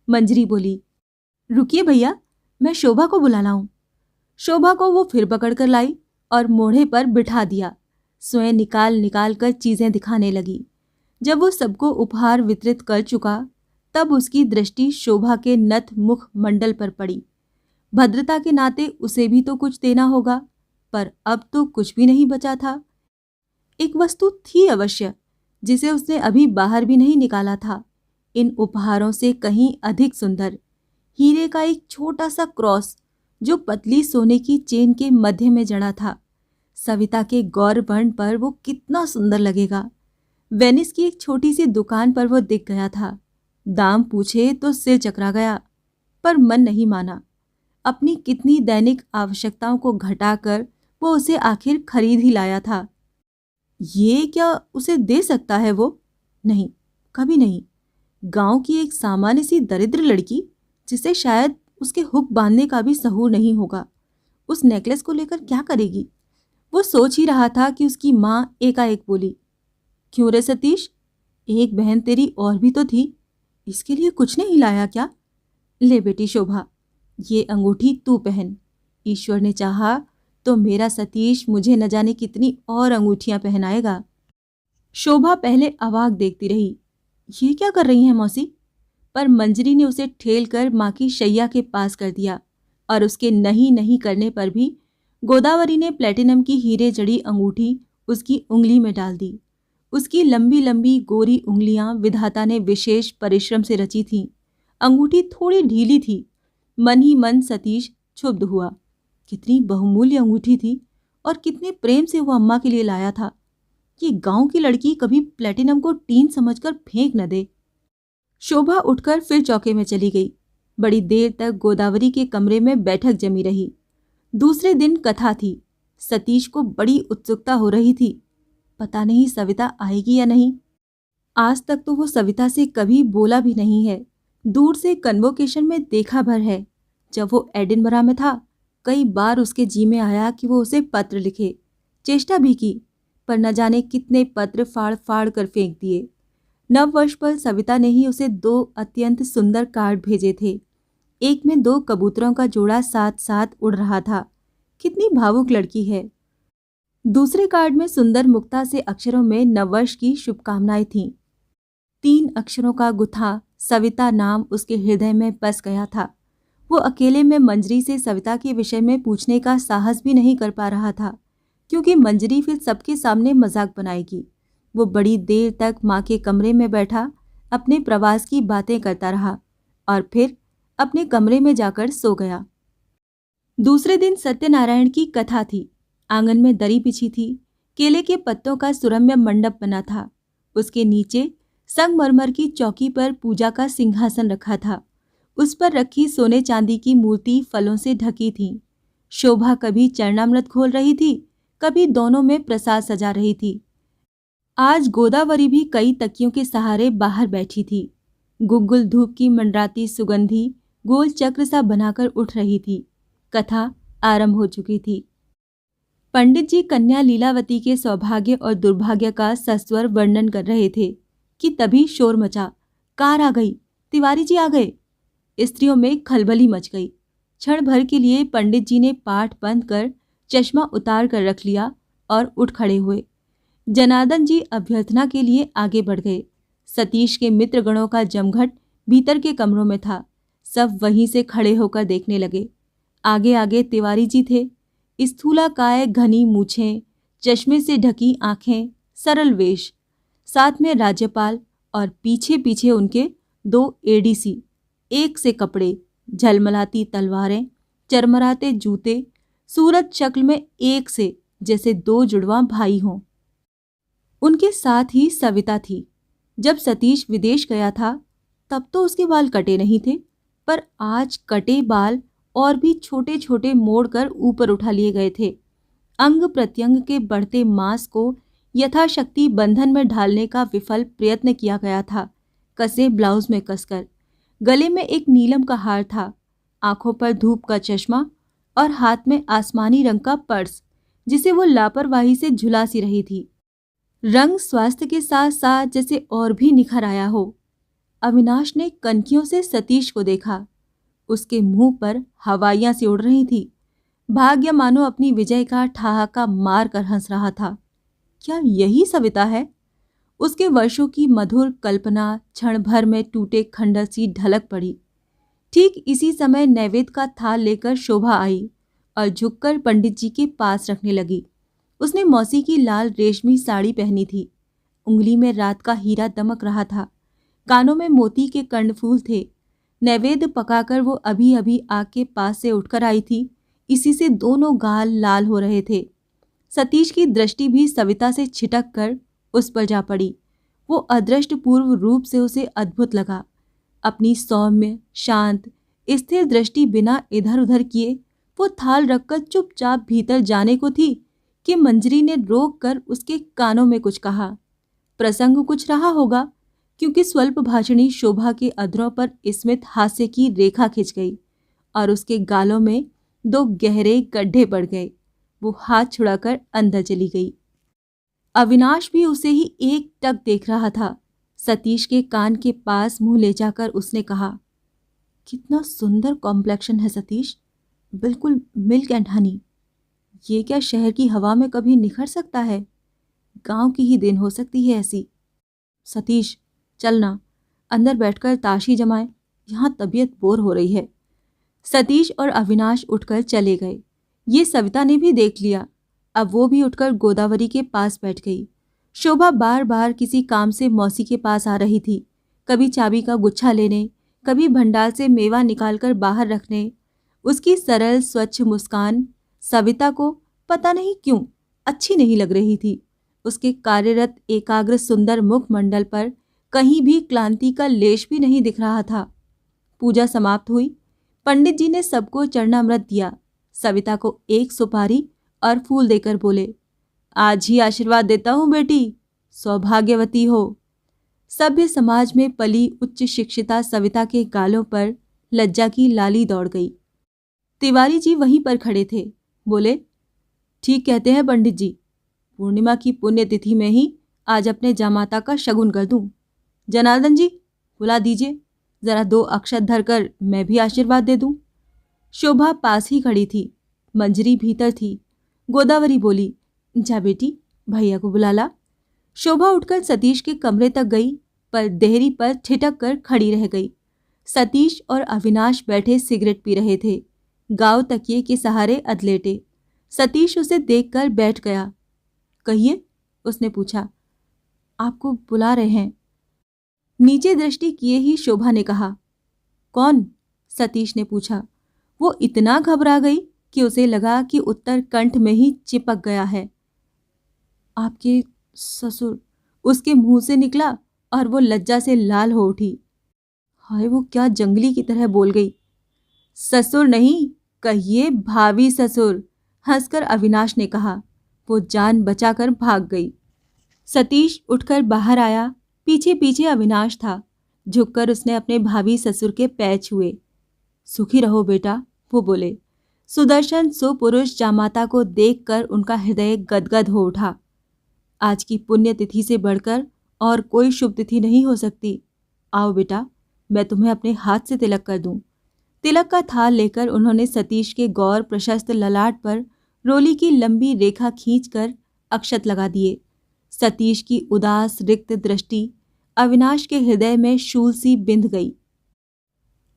मंजरी बोली, रुकिए भैया, मैं शोभा को बुला लाऊं। शोभा को वो फिर पकड़ कर लाई और मोढ़े पर बिठा दिया। स्वयं निकाल निकाल कर चीज़ें दिखाने लगी। जब वो सबको उपहार वितरित कर चुका, तब उसकी दृष्टि शोभा के नथ मुख मंडल पर पड़ी। भद्रता के नाते उसे भी तो कुछ देना होगा, पर अब तो कुछ भी नहीं बचा था। एक वस्तु थी अवश्य, जिसे उसने अभी बाहर भी नहीं निकाला था। इन उपहारों से कहीं अधिक सुंदर हीरे का एक छोटा सा क्रॉस, जो पतली सोने की चेन के मध्य में जड़ा था। सविता के गौरवर्ण पर वो कितना सुंदर लगेगा। वेनिस की एक छोटी सी दुकान पर वो दिख गया था। दाम पूछे तो सिर चकरा गया, पर मन नहीं माना। अपनी कितनी दैनिक आवश्यकताओं को घटाकर वो उसे आखिर खरीद ही लाया था। ये क्या उसे दे सकता है वो? नहीं, कभी नहीं। गांव की एक सामान्य सी दरिद्र लड़की, जिसे शायद उसके हुक बांधने का भी सहूर नहीं होगा, उस नेकलेस को लेकर क्या करेगी? वो सोच ही रहा था कि उसकी माँ एकाएक बोली, क्यों रे सतीश, एक बहन तेरी और भी तो थी, इसके लिए कुछ नहीं लाया क्या? ले बेटी शोभा, ये अंगूठी तू पहन। ईश्वर ने चाहा तो मेरा सतीश मुझे न जाने कितनी और अंगूठियां पहनाएगा। शोभा पहले अवाक देखती रही, ये क्या कर रही हैं मौसी? पर मंजरी ने उसे ठेल कर माँ की शैया के पास कर दिया और उसके नहीं नहीं करने पर भी गोदावरी ने प्लेटिनम की हीरे जड़ी अंगूठी उसकी उंगली में डाल दी। उसकी लंबी लंबी गोरी उंगलियां विधाता ने विशेष परिश्रम से रची थीं। अंगूठी थोड़ी ढीली थी। मन ही मन सतीश क्षुब्ध हुआ। कितनी बहुमूल्य अंगूठी थी और कितने प्रेम से वो अम्मा के लिए लाया था। ये गांव की लड़की कभी प्लेटिनम को टीन समझकर फेंक न दे। शोभा उठकर फिर चौके में चली गई। बड़ी देर तक गोदावरी के कमरे में बैठक जमी रही। दूसरे दिन कथा थी। सतीश को बड़ी उत्सुकता हो रही थी। पता नहीं सविता आएगी या नहीं। आज तक तो वो सविता से कभी बोला भी नहीं है। दूर से कन्वोकेशन में देखा भर है। जब वो एडिनबरा में था, कई बार उसके जी में आया कि वो उसे पत्र लिखे। चेष्टा भी की, पर न जाने कितने पत्र फाड़ फाड़ कर फेंक दिए। नव वर्ष पर सविता ने ही उसे 2 अत्यंत सुंदर कार्ड भेजे थे। एक में 2 कबूतरों का जोड़ा साथ साथ उड़ रहा था। कितनी भावुक लड़की है। दूसरे कार्ड में सुंदर मुक्ता से अक्षरों में नववर्ष की शुभकामनाएं थीं। 3 अक्षरों का गुथा सविता नाम उसके हृदय में बस गया था। वो अकेले में मंजरी से सविता के विषय में पूछने का साहस भी नहीं कर पा रहा था, क्योंकि मंजरी फिर सबके सामने मजाक बनाएगी। वो बड़ी देर तक माँ के कमरे में बैठा अपने प्रवास की बातें करता रहा और फिर अपने कमरे में जाकर सो गया। दूसरे दिन सत्यनारायण की कथा थी। आंगन में दरी बिछी थी। केले के पत्तों का सुरम्य मंडप बना था। उसके नीचे संगमरमर की चौकी पर पूजा का सिंहासन रखा था। उस पर रखी सोने चांदी की मूर्ति फलों से ढकी थी। शोभा कभी चरणामृत घोल रही थी, कभी दोनों में प्रसाद सजा रही थी। आज गोदावरी भी कई तकियों के सहारे बाहर बैठी थी। गुग्गुल धूप की मंडराती सुगंधी गोल चक्र सा बनाकर उठ रही थी। कथा आरंभ हो चुकी थी। पंडित जी कन्या लीलावती के सौभाग्य और दुर्भाग्य का सस्वर वर्णन कर रहे थे कि तभी शोर मचा। कार आ गई, तिवारी जी आ गए। स्त्रियों में खलबली मच गई। क्षण भर के लिए पंडित जी ने पाठ बंद कर चश्मा उतार कर रख लिया और उठ खड़े हुए। जनार्दन जी अभ्यर्थना के लिए आगे बढ़ गए। सतीश के मित्रगणों का जमघट भीतर के कमरों में था। सब वहीं से खड़े होकर देखने लगे। आगे आगे तिवारी जी थे। स्थूलाकाय घनी मूछें, चश्मे से ढकी आंखें, सरल वेश। साथ में राज्यपाल और पीछे पीछे उनके 2 एडीसी। एक से कपड़े, झलमलाती तलवारें, चरमराते जूते, सूरत शक्ल में एक से जैसे 2 जुड़वा भाई हों। उनके साथ ही सविता थी। जब सतीश विदेश गया था तब तो उसके बाल कटे नहीं थे, पर आज कटे बाल और भी छोटे छोटे मोड़कर ऊपर उठा लिए गए थे। अंग प्रत्यंग के बढ़ते मांस को यथाशक्ति बंधन में ढालने का विफल प्रयत्न किया गया था, कसे ब्लाउज में कसकर। गले में एक नीलम का हार था, आंखों पर धूप का चश्मा और हाथ में आसमानी रंग का पर्स, जिसे वो लापरवाही से झुला सी रही थी। रंग स्वास्थ्य के साथ साथ जैसे और भी निखर आया हो। अविनाश ने कनखियों से सतीश को देखा। उसके मुंह पर हवाइयां सी उड़ रही थी। भाग्य मानो अपनी विजय का ठहाका मार कर हंस रहा था। क्या यही सविता है? उसके वर्षों की मधुर कल्पना क्षण भर में टूटे खंडर सी ढलक पड़ी। ठीक इसी समय नैवेद्य का थाल लेकर शोभा आई और झुककर पंडित जी के पास रखने लगी। उसने मौसी की लाल रेशमी साड़ी पहनी थी। उंगली में रात का हीरा दमक रहा था। कानों में मोती के कर्णफूल थे। नैवेद्य पकाकर वो अभी अभी आग के पास से उठकर आई थी। इसी से दोनों गाल लाल हो रहे थे। सतीश की दृष्टि भी सविता से छिटक कर उस पर जा पड़ी। वो अदृष्टपूर्व रूप से उसे अद्भुत लगा। अपनी सौम्य, शांत, स्थिर दृष्टि बिना इधर उधर किए वो थाल रखकर चुपचाप भीतर जाने को थी कि मंजरी ने रोक कर उसके कानों में कुछ कहा। प्रसंग कुछ रहा होगा, क्योंकि स्वल्प भाषणी शोभा के अधरों पर स्मित हास्य की रेखा खिंच गई और उसके गालों में 2 गहरे गड्ढे पड़ गए। वो हाथ छुड़ाकर अंदर चली गई। अविनाश भी उसे ही एक टक देख रहा था। सतीश के कान के पास मुंह ले जाकर उसने कहा, कितना सुंदर कॉम्प्लेक्शन है सतीश, बिल्कुल मिल्क एंड हनी। ये क्या शहर की हवा में कभी निखर सकता है? गांव की ही देन हो सकती है ऐसी। सतीश, चलना, अंदर बैठकर ताशी जमाएं, यहाँ तबीयत बोर हो रही है। सतीश और अविनाश उठकर चले गए। ये सविता ने भी देख लिया। अब वो भी उठकर गोदावरी के पास बैठ गई। शोभा बार बार किसी काम से मौसी के पास आ रही थी, कभी चाबी का गुच्छा लेने, कभी भंडार से मेवा निकालकर बाहर रखने। उसकी सरल स्वच्छ मुस्कान सविता को पता नहीं क्यों अच्छी नहीं लग रही थी। उसके कार्यरत एकाग्र सुंदर मुखमंडल पर कहीं भी क्लांति का लेश भी नहीं दिख रहा था। पूजा समाप्त हुई। पंडित जी ने सबको चरणामृत दिया। सविता को एक सुपारी और फूल देकर बोले, आज ही आशीर्वाद देता हूँ बेटी, सौभाग्यवती हो। सभ्य समाज में पली उच्च शिक्षिता सविता के गालों पर लज्जा की लाली दौड़ गई। तिवारी जी वहीं पर खड़े थे। बोले, ठीक कहते हैं पंडित जी, पूर्णिमा की पुण्यतिथि में ही आज अपने जामाता का शगुन कर दूं। जनार्दन जी, बुला दीजिए, जरा 2 अक्षत धरकर मैं भी आशीर्वाद दे दूं। शोभा पास ही खड़ी थी, मंजरी भीतर थी। गोदावरी बोली, जा बेटी, भैया को बुला ला। शोभा उठकर सतीश के कमरे तक गई, पर देहरी पर ठिठक कर खड़ी रह गई। सतीश और अविनाश बैठे सिगरेट पी रहे थे, गांव तकिए के सहारे अधलेटे। सतीश उसे देखकर बैठ गया। कहिए, उसने पूछा। आपको बुला रहे हैं। नीचे दृष्टि किए ही शोभा ने कहा। कौन? सतीश ने पूछा। वो इतना घबरा गई कि उसे लगा कि उत्तर कंठ में ही चिपक गया है। आपके ससुर, उसके मुंह से निकला और वो लज्जा से लाल हो उठी। हाय, वो क्या जंगली की तरह बोल गई। ससुर नहीं, कहिए भावी ससुर, हंसकर अविनाश ने कहा। वो जान बचाकर भाग गई। सतीश उठकर बाहर आया। पीछे पीछे अविनाश था। झुककर उसने अपने भावी ससुर के पैर छुए। सुखी रहो बेटा, वो बोले। सुदर्शन सुपुरुष जामाता को देखकर उनका हृदय गदगद हो उठा। आज की पुण्यतिथि से बढ़कर और कोई शुभ तिथि नहीं हो सकती। आओ बेटा, मैं तुम्हें अपने हाथ से तिलक कर दूं। तिलक का थाल लेकर उन्होंने सतीश के गौर प्रशस्त ललाट पर रोली की लंबी रेखा खींचकर अक्षत लगा दिए। सतीश की उदास रिक्त दृष्टि अविनाश के हृदय में शूल सी बिंध गई।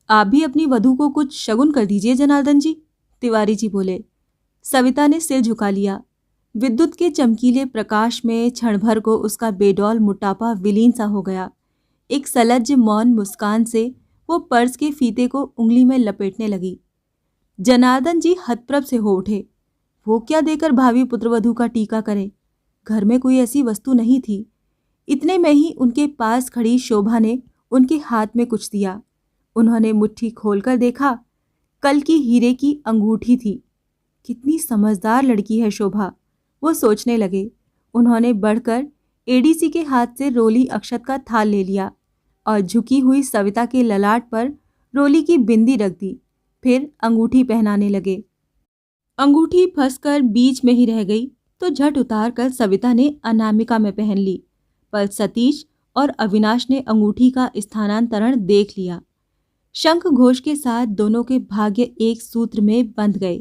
आप भी अपनी वधू को कुछ शगुन कर दीजिए जनार्दन जी, तिवारी जी बोले। सविता ने सिर झुका लिया। विद्युत के चमकीले प्रकाश में क्षण भर को उसका बेडौल मोटापा विलीन सा हो गया। एक सलज्ज मौन मुस्कान से वो पर्स के फीते को उंगली में लपेटने लगी। जनार्दन जी हतप्रभ से हो उठे। वो क्या देकर भावी पुत्रवधू का टीका करे? घर में कोई ऐसी वस्तु नहीं थी। इतने में ही उनके पास खड़ी शोभा ने उनके हाथ में कुछ दिया। उन्होंने मुट्ठी खोलकर देखा। कल की हीरे की अंगूठी थी। कितनी समझदार लड़की है शोभा, वो सोचने लगे। उन्होंने बढ़कर एडीसी के हाथ से रोली अक्षत का थाल ले लिया और झुकी हुई सविता के ललाट पर रोली की बिंदी रख दी। फिर अंगूठी पहनाने लगे। अंगूठी फंसकर बीच में ही रह गई तो झट उतार कर सविता ने अनामिका में पहन ली, पर सतीश और अविनाश ने अंगूठी का स्थानांतरण देख लिया। शंख घोष के साथ दोनों के भाग्य एक सूत्र में बंध गए।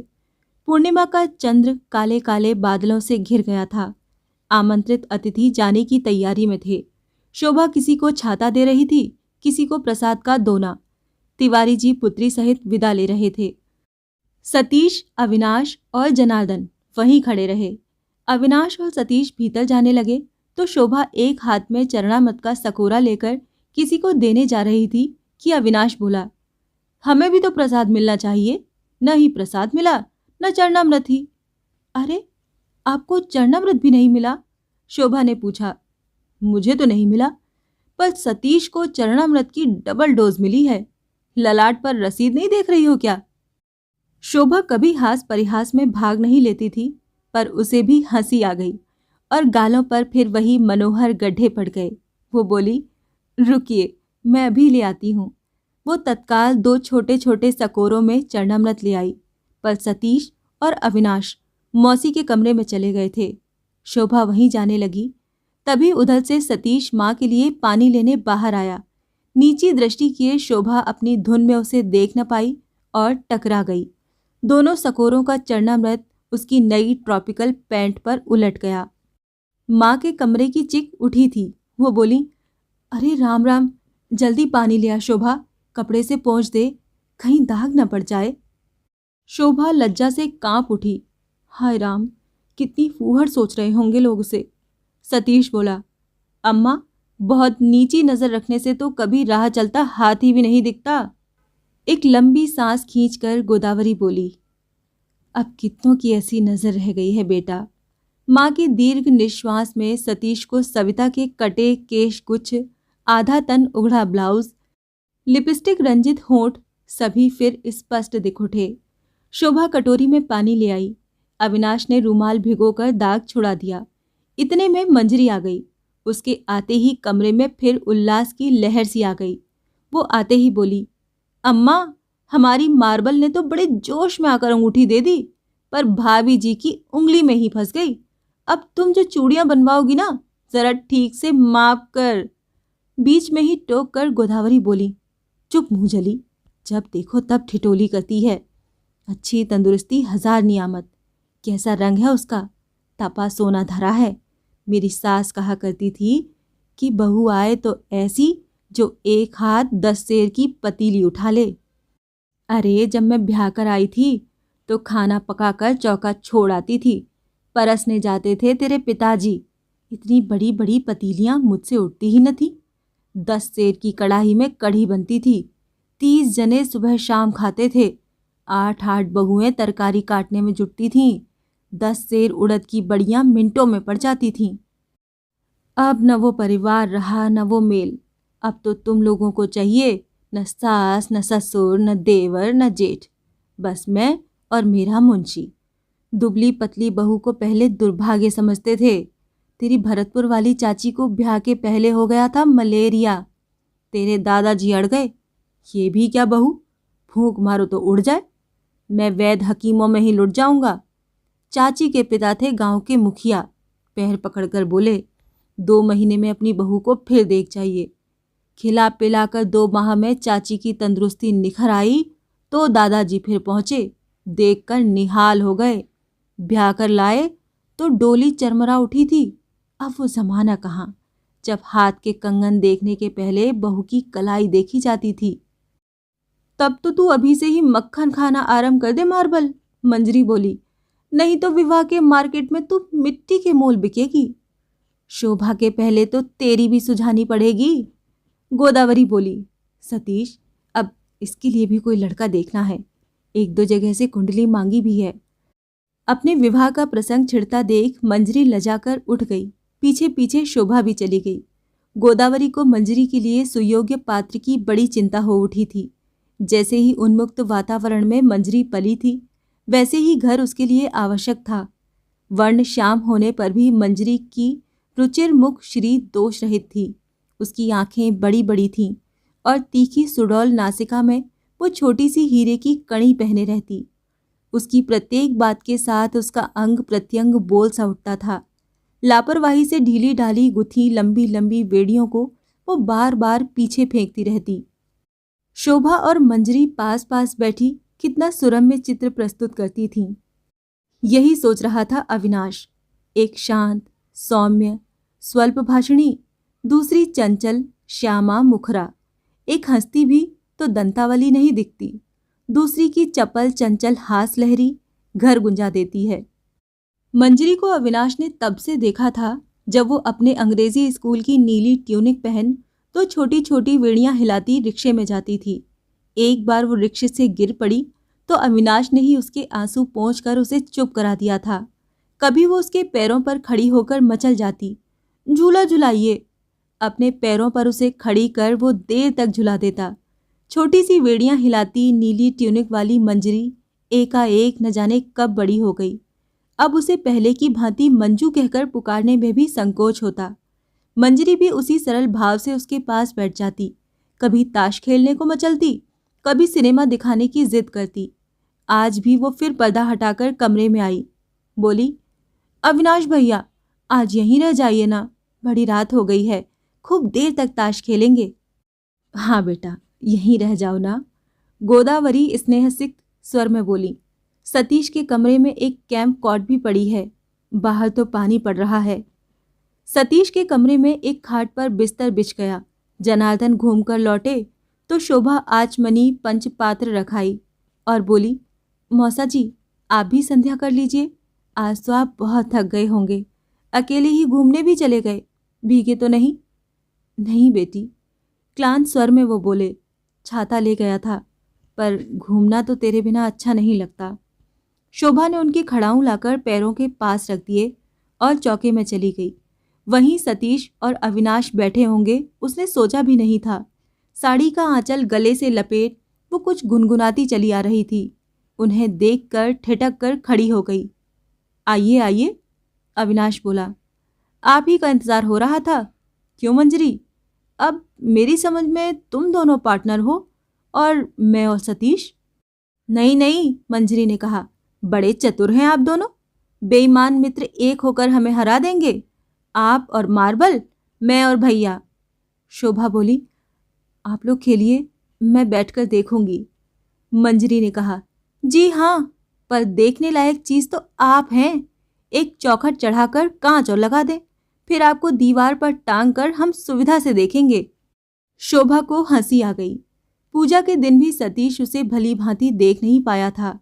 पूर्णिमा का चंद्र काले काले बादलों से घिर गया था। आमंत्रित अतिथि जाने की तैयारी में थे। शोभा किसी को छाता दे रही थी, किसी को प्रसाद का दोना। तिवारी जी पुत्री सहित विदा ले रहे थे। सतीश, अविनाश और जनार्दन वहीं खड़े रहे। अविनाश और सतीश भीतर जाने लगे तो शोभा एक हाथ में चरणामृत का सकोरा लेकर किसी को देने जा रही थी कि अविनाश बोला, हमें भी तो प्रसाद मिलना चाहिए। न ही प्रसाद मिला, न चरणामृत ही। अरे, आपको चरणामृत भी नहीं मिला? शोभा ने पूछा। मुझे तो नहीं मिला, पर सतीश को चरणामृत की डबल डोज मिली है। ललाट पर रसीद नहीं देख रही हो क्या? शोभा कभी हास परिहास में भाग नहीं लेती थी, पर उसे भी हंसी आ गई और गालों पर फिर वही मनोहर गड्ढे पड़ गए। वो बोली, रुकिए, मैं अभी ले आती हूँ। वो तत्काल 2 छोटे छोटे सकोरों में चरणामृत ले आई, पर सतीश और अविनाश मौसी के कमरे में चले गए थे। शोभा वहीं जाने लगी, तभी उधर से सतीश माँ के लिए पानी लेने बाहर आया। नीची दृष्टि किए शोभा अपनी धुन में उसे देख न पाई और टकरा गई। दोनों सकोरों का चरणामृत उसकी नई ट्रॉपिकल पैंट पर उलट गया। माँ के कमरे की चिक उठी थी। वो बोली, अरे राम राम, जल्दी पानी ले आ शोभा, कपड़े से पोंछ दे, कहीं दाग न पड़ जाए। शोभा लज्जा से कांप उठी। हाय राम, कितनी फूहड़ सोच रहे होंगे लोग उसे। सतीश बोला, अम्मा, बहुत नीची नजर रखने से तो कभी राह चलता हाथी भी नहीं दिखता। एक लंबी सांस खींचकर गोदावरी बोली, अब कितनों की ऐसी नजर रह गई है बेटा। माँ की दीर्घ निश्वास में सतीश को सविता के कटे केश गुच्छ, आधा तन उघड़ा ब्लाउज, लिपस्टिक रंजित होंठ सभी फिर स्पष्ट दिख उठे। शोभा कटोरी में पानी ले आई। अविनाश ने रूमाल भिगोकर दाग छुड़ा दिया। इतने में मंजरी आ गई। उसके आते ही कमरे में फिर उल्लास की लहर सी आ गई। वो आते ही बोली, अम्मा, हमारी मार्बल ने तो बड़े जोश में आकर अंगूठी दे दी, पर भाभी जी की उंगली में ही फंस गई। अब तुम जो चूड़ियां बनवाओगी ना, जरा ठीक से माप कर। बीच में ही टोक कर गोदावरी बोली, चुप मुंह जली, जब देखो तब ठिठोली करती है। अच्छी तंदुरुस्ती हजार नियामत। कैसा रंग है उसका, तपा सोना धरा है। मेरी सास कहा करती थी कि बहू आए तो ऐसी जो एक हाथ 10 सेर की पतीली उठा ले। अरे जब मैं ब्याह कर आई थी तो खाना पकाकर चौका छोड़ आती थी। परसने जाते थे तेरे पिताजी। इतनी बड़ी बड़ी पतीलियां मुझसे उठती ही न थी। 10 सेर की कड़ाही में कढ़ी बनती थी। 30 जने सुबह शाम खाते थे। 8-8 बहुएं तरकारी काटने में जुटती थीं। 10 सेर उड़द की बड़ियां मिनटों में पड़ जाती थीं। अब न वो परिवार रहा न वो मेल। अब तो तुम लोगों को चाहिए न सास न ससुर न देवर न जेठ, बस मैं और मेरा मुंशी। दुबली पतली बहू को पहले दुर्भाग्य समझते थे। तेरी भरतपुर वाली चाची को ब्याह के पहले हो गया था मलेरिया। तेरे दादाजी अड़ गए। ये भी क्या बहू, फूंक मारो तो उड़ जाए। मैं वैद्य हकीमों में ही लुट जाऊंगा। चाची के पिता थे गांव के मुखिया। पैर पकड़कर बोले, 2 महीने में अपनी बहू को फिर देख चाहिए। खिला पिलाकर 2 माह में चाची की तंदुरुस्ती निखर आई तो दादाजी फिर पहुंचे। देखकर निहाल हो गए। ब्याह कर लाए तो डोली चरमरा उठी थी। अब वो जमाना कहाँ, जब हाथ के कंगन देखने के पहले बहू की कलाई देखी जाती थी। तब तो तू अभी से ही मक्खन खाना आरंभ कर दे मार्बल, मंजरी बोली, नहीं तो विवाह के मार्केट में तू मिट्टी के मोल बिकेगी। शोभा के पहले तो तेरी भी सुझानी पड़ेगी, गोदावरी बोली। सतीश, अब इसके लिए भी कोई लड़का देखना है। 1-2 जगह से कुंडली मांगी भी है। अपने विवाह का प्रसंग छिड़ता देख मंजरी लजाकर उठ गई। पीछे पीछे शोभा भी चली गई। गोदावरी को मंजरी के लिए सुयोग्य पात्र की बड़ी चिंता हो उठी थी। जैसे ही उन्मुक्त वातावरण में मंजरी पली थी, वैसे ही घर उसके लिए आवश्यक था। वर्ण श्याम होने पर भी मंजरी की रुचिर मुख श्री दोष रहित थी। उसकी आंखें बड़ी बड़ी थीं और तीखी सुडौल नासिका में वो छोटी सी हीरे की कड़ी पहने रहती। उसकी प्रत्येक बात के साथ उसका अंग प्रत्यंग बोल सा उठता था। लापरवाही से ढीली ढाली गुथी लंबी लंबी बेड़ियों को वो बार बार पीछे फेंकती रहती। शोभा और मंजरी पास पास बैठी कितना सुरम्य चित्र प्रस्तुत करती थीं। यही सोच रहा था अविनाश। एक शांत, सौम्य, स्वल्प भाषणी, दूसरी चंचल श्यामा मुखरा। एक हंसती भी तो दंतावली नहीं दिखती, दूसरी की चपल चंचल हास लहरी घर गुंजा देती है। मंजरी को अविनाश ने तब से देखा था जब वो अपने अंग्रेजी स्कूल की नीली ट्यूनिक पहन तो छोटी छोटी वेड़ियां हिलाती रिक्शे में जाती थी। एक बार वो रिक्शे से गिर पड़ी तो अविनाश ने ही उसके आंसू पोंछकर उसे चुप करा दिया था। कभी वो उसके पैरों पर खड़ी होकर मचल जाती। झूला झुलाइए। अपने पैरों पर उसे खड़ी कर वो देर तक झुला देता। छोटी सी वेड़ियां हिलाती नीली ट्यूनिक वाली मंजरी एकाएक न जाने कब बड़ी हो गई। अब उसे पहले की भांति मंजू कहकर पुकारने में भी संकोच होता। मंजरी भी उसी सरल भाव से उसके पास बैठ जाती। कभी ताश खेलने को मचलती, कभी सिनेमा दिखाने की जिद करती। आज भी वो फिर पर्दा हटाकर कमरे में आई। बोली, अविनाश भैया, आज यहीं रह जाइए ना, बड़ी रात हो गई है, खूब देर तक ताश खेलेंगे। हाँ बेटा, यहीं रह जाओ ना, गोदावरी स्नेहसिक्त स्वर में बोली। सतीश के कमरे में एक कैंप कॉट भी पड़ी है, बाहर तो पानी पड़ रहा है। सतीश के कमरे में एक खाट पर बिस्तर बिछ गया। जनार्दन घूमकर लौटे तो शोभा आचमनी पंचपात्र रखाई और बोली, मौसा जी, आप भी संध्या कर लीजिए, आज तो आप बहुत थक गए होंगे, अकेले ही घूमने भी चले गए, भीगे तो नहीं? नहीं बेटी, क्लांत स्वर में वो बोले, छाता ले गया था, पर घूमना तो तेरे बिना अच्छा नहीं लगता। शोभा ने उनके खड़ाऊं लाकर पैरों के पास रख दिए और चौके में चली गई। वहीं सतीश और अविनाश बैठे होंगे उसने सोचा भी नहीं था। साड़ी का आंचल गले से लपेट वो कुछ गुनगुनाती चली आ रही थी। उन्हें देखकर ठिठक कर खड़ी हो गई। आइए आइए, अविनाश बोला, आप ही का इंतजार हो रहा था। क्यों मंजरी, अब मेरी समझ में तुम दोनों पार्टनर हो और मैं और सतीश? नहीं नहीं, मंजरी ने कहा, बड़े चतुर हैं आप दोनों, बेईमान मित्र एक होकर हमें हरा देंगे। आप और मार्बल, मैं और भैया। शोभा बोली, आप लोग खेलिए, मैं बैठकर देखूंगी। मंजरी ने कहा, जी हाँ, पर देखने लायक चीज तो आप हैं। एक चौखट चढ़ाकर कांच और लगा दे, फिर आपको दीवार पर टांग कर हम सुविधा से देखेंगे। शोभा को हंसी आ गई। पूजा के दिन भी सतीश उसे भली भांति देख नहीं पाया था।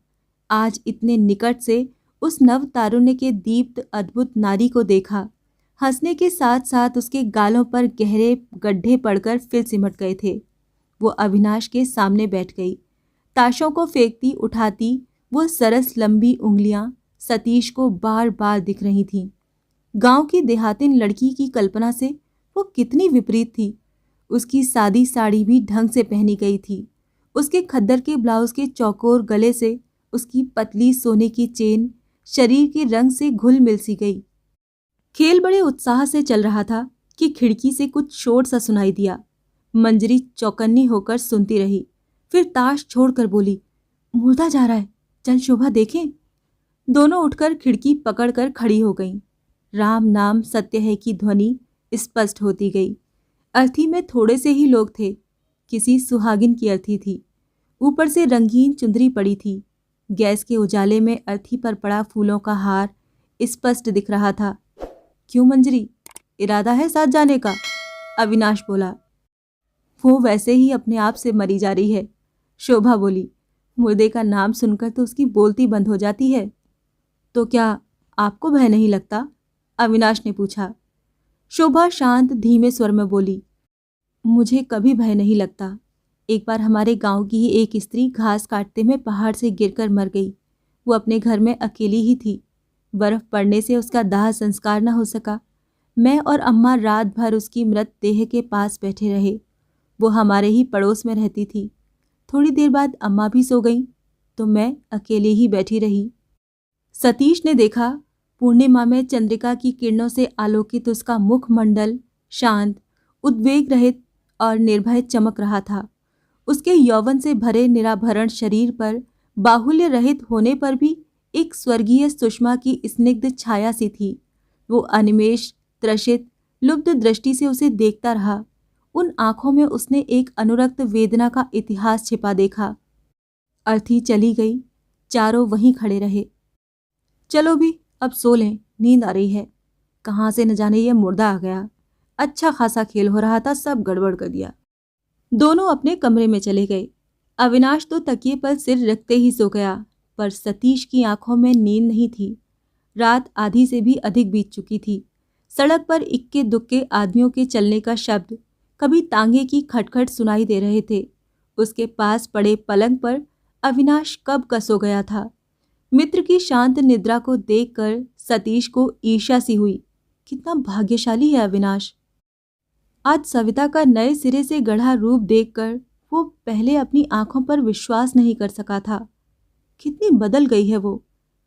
आज इतने निकट से उस नव तारुण्य के दीप्त अद्भुत नारी को देखा। हंसने के साथ साथ उसके गालों पर गहरे गड्ढे पड़कर फिर सिमट गए थे। वो अविनाश के सामने बैठ गई। ताशों को फेंकती उठाती वो सरस लंबी उंगलियां सतीश को बार बार दिख रही थीं। गांव की देहातिन लड़की की कल्पना से वो कितनी विपरीत थी। उसकी सादी साड़ी भी ढंग से पहनी गई थी। उसके खद्दर के ब्लाउज के चौकोर गले से उसकी पतली सोने की चेन शरीर के रंग से घुल मिल सी गई। खेल बड़े उत्साह से चल रहा था कि खिड़की से कुछ शोर सा सुनाई दिया। मंजरी चौकन्नी होकर सुनती रही, फिर ताश छोड़कर बोली, मुर्दा जा रहा है, चल शोभा देखें। दोनों उठकर खिड़की पकड़कर खड़ी हो गईं। राम नाम सत्य है की ध्वनि स्पष्ट होती गई। अर्थी में थोड़े से ही लोग थे। किसी सुहागिन की अर्थी थी। ऊपर से रंगीन चुंदरी पड़ी थी। गैस के उजाले में अर्थी पर पड़ा फूलों का हार स्पष्ट दिख रहा था। क्यों मंजरी, इरादा है साथ जाने का? अविनाश बोला। वो वैसे ही अपने आप से मरी जा रही है, शोभा बोली। मुर्दे का नाम सुनकर तो उसकी बोलती बंद हो जाती है। तो क्या आपको भय नहीं लगता? अविनाश ने पूछा। शोभा शांत धीमे स्वर में बोली, मुझे कभी भय नहीं लगता। एक बार हमारे गांव की ही एक स्त्री घास काटते में पहाड़ से गिरकर मर गई। वो अपने घर में अकेली ही थी। बर्फ पड़ने से उसका दाह संस्कार न हो सका। मैं और अम्मा रात भर उसकी मृत देह के पास बैठे रहे। वो हमारे ही पड़ोस में रहती थी। थोड़ी देर बाद अम्मा भी सो गई तो मैं अकेले ही बैठी रही। सतीश ने देखा, पूर्णिमा में चंद्रिका की किरणों से आलोकित उसका मुखमंडल शांत, उद्वेग रहित और निर्भय चमक रहा था। उसके यौवन से भरे निराभरण शरीर पर बाहुल्य रहित होने पर भी एक स्वर्गीय सुषमा की स्निग्ध छाया सी थी। वो अनिमेष त्रसित लुब्ध दृष्टि से उसे देखता रहा। उन आंखों में उसने एक अनुरक्त वेदना का इतिहास छिपा देखा। अर्थी चली गई, चारों वहीं खड़े रहे। चलो भी, अब सो लें, नींद आ रही है। कहाँ से न जाने ये मुर्दा आ गया। अच्छा खासा खेल हो रहा था, सब गड़बड़ कर दिया। दोनों अपने कमरे में चले गए। अविनाश तो तकिए पर सिर रखते ही सो गया, पर सतीश की आंखों में नींद नहीं थी। रात आधी से भी अधिक बीत चुकी थी। सड़क पर इक्के दुक्के आदमियों के चलने का शब्द, कभी तांगे की खटखट सुनाई दे रहे थे। उसके पास पड़े पलंग पर अविनाश कब का सो गया था। मित्र की शांत निद्रा को देखकर सतीश को ईर्ष्या सी हुई। कितना भाग्यशाली है अविनाश। आज सविता का नए सिरे से गढ़ा रूप देखकर वो पहले अपनी आंखों पर विश्वास नहीं कर सका था। कितनी बदल गई है वो।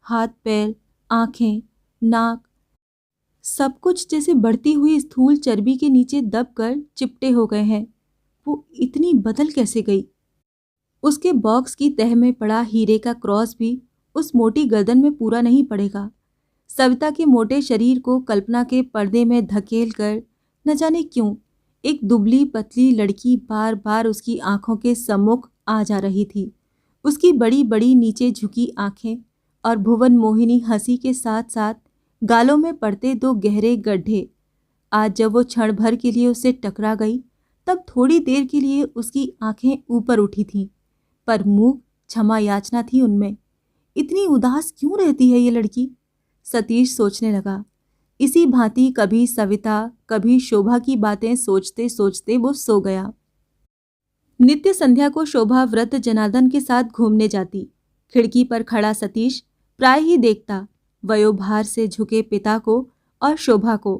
हाथ पैर, आंखें, नाक, सब कुछ जैसे बढ़ती हुई स्थूल चर्बी के नीचे दबकर चिपटे हो गए हैं। वो इतनी बदल कैसे गई? उसके बॉक्स की तह में पड़ा हीरे का क्रॉस भी उस मोटी गर्दन में पूरा नहीं पड़ेगा। सविता के मोटे शरीर को कल्पना के पर्दे में धकेल कर न जाने क्यों एक दुबली पतली लड़की बार बार उसकी आंखों के सम्मुख आ जा रही थी। उसकी बड़ी बड़ी नीचे झुकी आंखें और भुवन मोहिनी हंसी के साथ साथ गालों में पड़ते दो गहरे गड्ढे। आज जब वो क्षण भर के लिए उससे टकरा गई तब थोड़ी देर के लिए उसकी आंखें ऊपर उठी थीं, पर मुंह क्षमा याचना थी उनमें। इतनी उदास क्यों रहती है ये लड़की? सतीश सोचने लगा। इसी भांति कभी सविता कभी शोभा की बातें सोचते सोचते वो सो गया। नित्य संध्या को शोभा व्रत जनार्दन के साथ घूमने जाती। खिड़की पर खड़ा सतीश प्राय ही देखता वयोभार से झुके पिता को और शोभा को।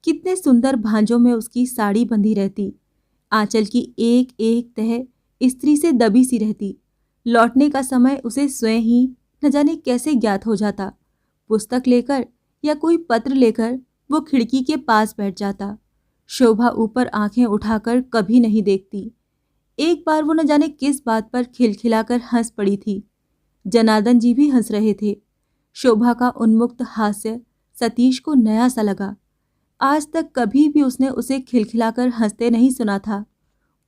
कितने सुंदर भांजों में उसकी साड़ी बंधी रहती। आंचल की एक एक तह स्त्री से दबी सी रहती। लौटने का समय उसे स्वयं ही न जाने कैसे ज्ञात हो जाता। पुस्तक लेकर या कोई पत्र लेकर वो खिड़की के पास बैठ जाता। शोभा ऊपर आंखें उठाकर कभी नहीं देखती। एक बार वो न जाने किस बात पर खिलखिलाकर हंस पड़ी थी। जनार्दन जी भी हंस रहे थे। शोभा का उन्मुक्त हास्य सतीश को नया सा लगा। आज तक कभी भी उसने उसे खिलखिलाकर हंसते नहीं सुना था।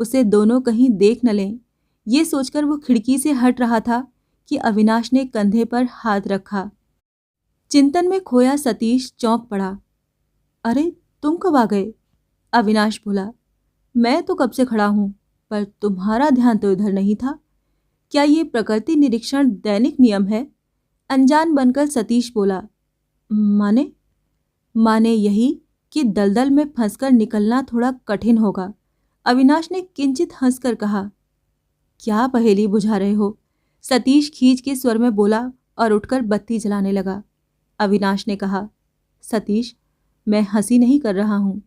उसे दोनों कहीं देख न लें, ये सोचकर वो खिड़की से हट रहा था कि अविनाश ने कंधे पर हाथ रखा। चिंतन में खोया सतीश चौंक पड़ा। अरे तुम कब आ गए? अविनाश बोला। मैं तो कब से खड़ा हूं, पर तुम्हारा ध्यान तो इधर नहीं था। क्या ये प्रकृति निरीक्षण दैनिक नियम है? अनजान बनकर सतीश बोला। माने यही कि दलदल में फंसकर निकलना थोड़ा कठिन होगा। अविनाश ने किंचित हंसकर कहा। क्या पहेली बुझा रहे हो? सतीश खींच के स्वर में बोला और उठकर बत्ती जलाने लगा। अविनाश ने कहा, सतीश, मैं हंसी नहीं कर रहा हूं।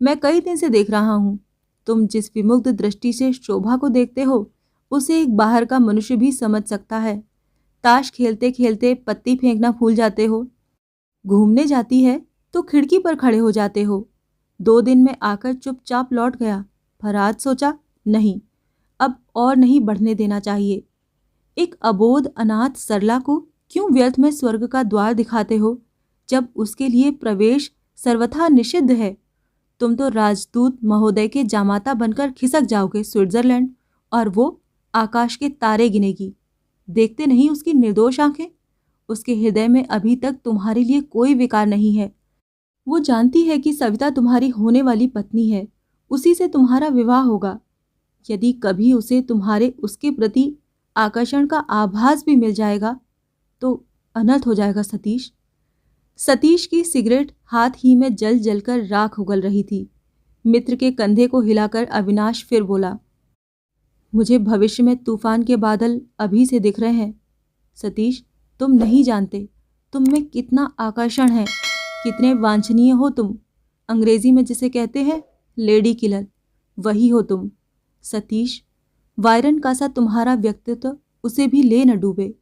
मैं कई दिन से देख रहा हूं। तुम जिस विमुग्ध दृष्टि से शोभा को देखते हो उसे एक बाहर का मनुष्य भी समझ सकता है। ताश खेलते खेलते पत्ती फेंकना भूल जाते हो। घूमने जाती है तो खिड़की पर खड़े हो जाते हो। 2 दिन में आकर चुपचाप लौट गया, पर आज सोचा नहीं, अब और नहीं बढ़ने देना चाहिए। एक अबोध अनाथ सरला को क्यों व्यर्थ में स्वर्ग का द्वार दिखाते हो, जब उसके लिए प्रवेश सर्वथा निषिद्ध है। तुम तो राजदूत महोदय के जामाता बनकर खिसक जाओगे स्विट्जरलैंड, और वो आकाश के तारे गिनेगी। देखते नहीं उसकी निर्दोष आंखें? उसके हृदय में अभी तक तुम्हारे लिए कोई विकार नहीं है। वो जानती है कि सविता तुम्हारी होने वाली पत्नी है, उसी से तुम्हारा विवाह होगा। यदि कभी उसे तुम्हारे उसके प्रति आकर्षण का आभास भी मिल जाएगा तो अनर्थ हो जाएगा सतीश। सतीश की सिगरेट हाथ ही में जल जलकर राख उगल रही थी। मित्र के कंधे को हिलाकर अविनाश फिर बोला। मुझे भविष्य में तूफान के बादल अभी से दिख रहे हैं। सतीश, तुम नहीं जानते तुम में कितना आकर्षण है, कितने वांछनीय हो तुम। अंग्रेजी में जिसे कहते हैं लेडी किलर, वही हो तुम। सतीश, वायरन का सा तुम्हारा व्यक्तित्व उसे भी ले न डूबे।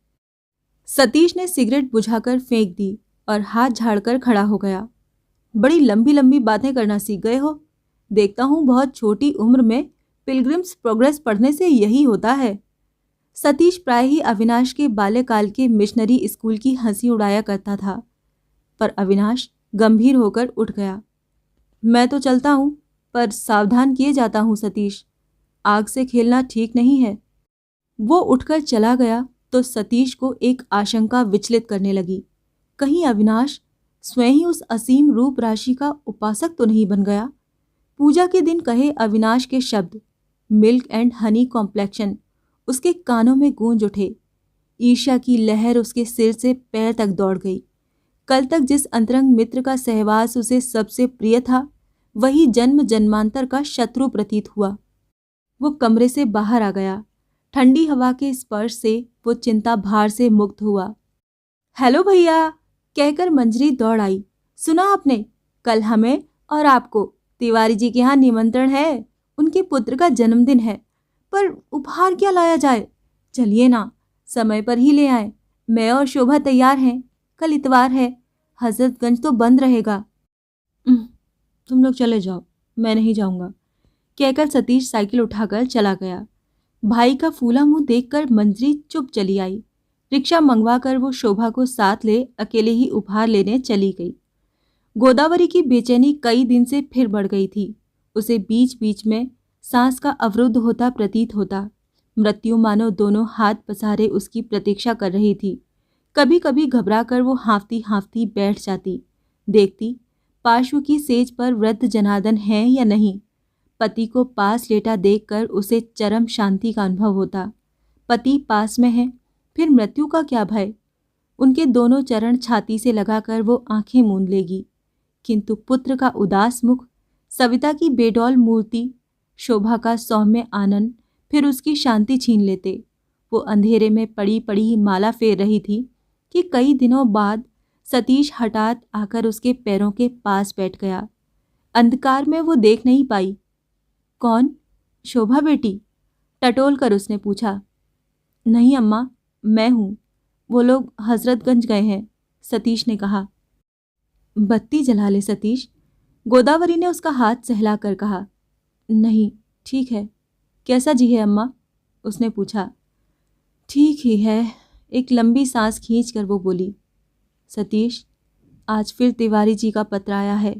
सतीश ने सिगरेट बुझाकर फेंक दी और हाथ झाड़कर खड़ा हो गया। बड़ी लंबी लंबी बातें करना सीख गए हो। देखता हूं बहुत छोटी उम्र में पिलग्रिम्स प्रोग्रेस पढ़ने से यही होता है। सतीश प्राय ही अविनाश के बाल्यकाल के मिशनरी स्कूल की हंसी उड़ाया करता था, पर अविनाश गंभीर होकर उठ गया। मैं तो चलता हूं, पर सावधान किए जाता हूं सतीश, आग से खेलना ठीक नहीं है। वो उठकर चला गया तो सतीश को एक आशंका विचलित करने लगी। कहीं अविनाश स्वयं ही उस असीम रूप राशि का उपासक तो नहीं बन गया। पूजा के दिन कहे अविनाश के शब्द मिल्क एंड हनी कॉम्प्लेक्शन उसके कानों में गूंज उठे। ईर्ष्या की लहर उसके सिर से पैर तक दौड़ गई। कल तक जिस अंतरंग मित्र का सहवास उसे सबसे प्रिय था, वही जन्म जन्मांतर का शत्रु प्रतीत हुआ। वो कमरे से बाहर आ गया। ठंडी हवा के स्पर्श से वो चिंता भार से मुक्त हुआ। हेलो भैया, कहकर मंजरी दौड़ आई। सुना आपने? कल हमें और आपको तिवारी जी के यहाँ निमंत्रण है। उनके पुत्र का जन्मदिन है, पर उपहार क्या लाया जाए? चलिए ना, समय पर ही ले आए। मैं और शोभा तैयार हैं। कल इतवार है, हजरतगंज तो बंद रहेगा। तुम लोग चले जाओ, मैं नहीं जाऊंगा, कहकर सतीश साइकिल उठाकर चला गया। भाई का फूला मुंह देखकर मंजरी चुप चली आई। रिक्शा मंगवाकर वो शोभा को साथ ले अकेले ही उपहार लेने चली गई। गोदावरी की बेचैनी कई दिन से फिर बढ़ गई थी। उसे बीच बीच में सांस का अवरुद्ध होता प्रतीत होता। मृत्यु मानो दोनों हाथ पसारे उसकी प्रतीक्षा कर रही थी। कभी कभी घबराकर वो हांफती हांफती बैठ जाती। देखती पार्श्व की सेज पर वृद्ध जनार्दन है या नहीं। पति को पास लेटा देखकर उसे चरम शांति का अनुभव होता। पति पास में है, फिर मृत्यु का क्या भय। उनके दोनों चरण छाती से लगाकर वो आंखें मूंद लेगी, किंतु पुत्र का उदास मुख, सविता की बेडौल मूर्ति, शोभा का सौम्य आनंद फिर उसकी शांति छीन लेते। वो अंधेरे में पड़ी पड़ी माला फेर रही थी कि कई दिनों बाद सतीश हठात आकर उसके पैरों के पास बैठ गया। अंधकार में वो देख नहीं पाई। कौन? शोभा बेटी? टटोल कर उसने पूछा। नहीं अम्मा, मैं हूँ। वो लोग हजरतगंज गए हैं, सतीश ने कहा। बत्ती जला ले सतीश, गोदावरी ने उसका हाथ सहलाकर कहा। नहीं, ठीक है। कैसा जी है अम्मा? उसने पूछा। ठीक ही है, एक लंबी सांस खींचकर वो बोली। सतीश, आज फिर तिवारी जी का पत्र आया है।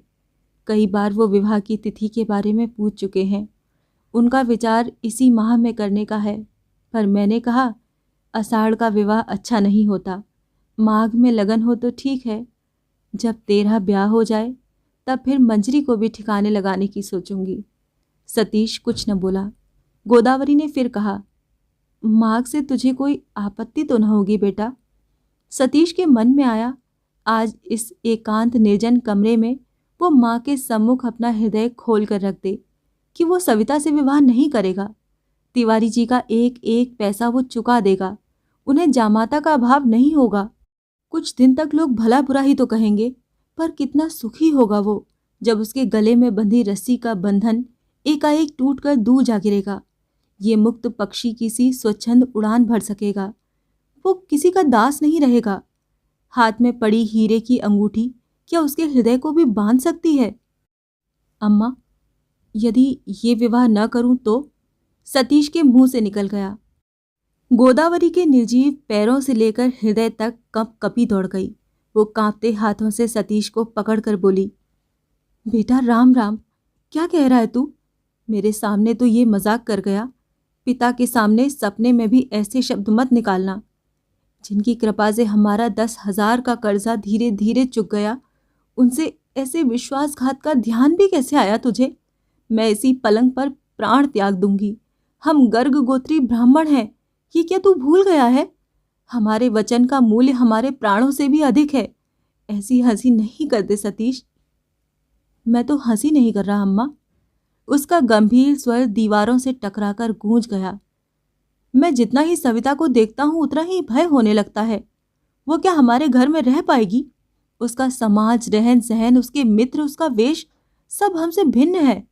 कई बार वो विवाह की तिथि के बारे में पूछ चुके हैं। उनका विचार इसी माह में करने का है, पर मैंने कहा आषाढ़ का विवाह अच्छा नहीं होता। माघ में लगन हो तो ठीक है, जब तेरा ब्याह हो जाए तब फिर मंजरी को भी ठिकाने लगाने की सोचूंगी। सतीश कुछ न बोला। गोदावरी ने फिर कहा, माघ से तुझे कोई आपत्ति तो न होगी बेटा? सतीश के मन में आया, आज इस एकांत निर्जन कमरे में वो माँ के सम्मुख अपना हृदय खोल कर रख दे कि वो सविता से विवाह नहीं करेगा। तिवारी जी का एक एक पैसा वो चुका देगा। उन्हें जामाता का अभाव नहीं होगा। कुछ दिन तक लोग भला बुरा ही तो कहेंगे, पर कितना सुखी होगा वो जब उसके गले में बंधी रस्सी का बंधन एकाएक टूटकर दूर जा गिरेगा। ये मुक्त पक्षी किसी स्वच्छंद उड़ान भर सकेगा। वो किसी का दास नहीं रहेगा। हाथ में पड़ी हीरे की अंगूठी क्या उसके हृदय को भी बांध सकती है? अम्मा, यदि ये विवाह न करूं तो? सतीश के मुंह से निकल गया। गोदावरी के निर्जीव पैरों से लेकर हृदय तक कप कपी दौड़ गई। वो कांपते हाथों से सतीश को पकड़कर बोली, बेटा राम राम, क्या कह रहा है तू? मेरे सामने तो ये मजाक कर गया। पिता के सामने सपने में भी ऐसे शब्द मत निकालना। जिनकी कृपा से हमारा 10,000 का कर्जा धीरे धीरे चुक गया, उनसे ऐसे विश्वासघात का ध्यान भी कैसे आया तुझे? मैं इसी पलंग पर प्राण त्याग दूंगी। हम गर्ग गोत्री ब्राह्मण हैं, ये क्या तू भूल गया है? हमारे वचन का मूल्य हमारे प्राणों से भी अधिक है। ऐसी हंसी नहीं करते सतीश। मैं तो हंसी नहीं कर रहा अम्मा। उसका गंभीर स्वर दीवारों से टकराकर गूंज गया। मैं जितना ही सविता को देखता हूं उतना ही भय होने लगता है। वो क्या हमारे घर में रह पाएगी? उसका समाज, रहन सहन, उसके मित्र, उसका वेश सब हमसे भिन्न है।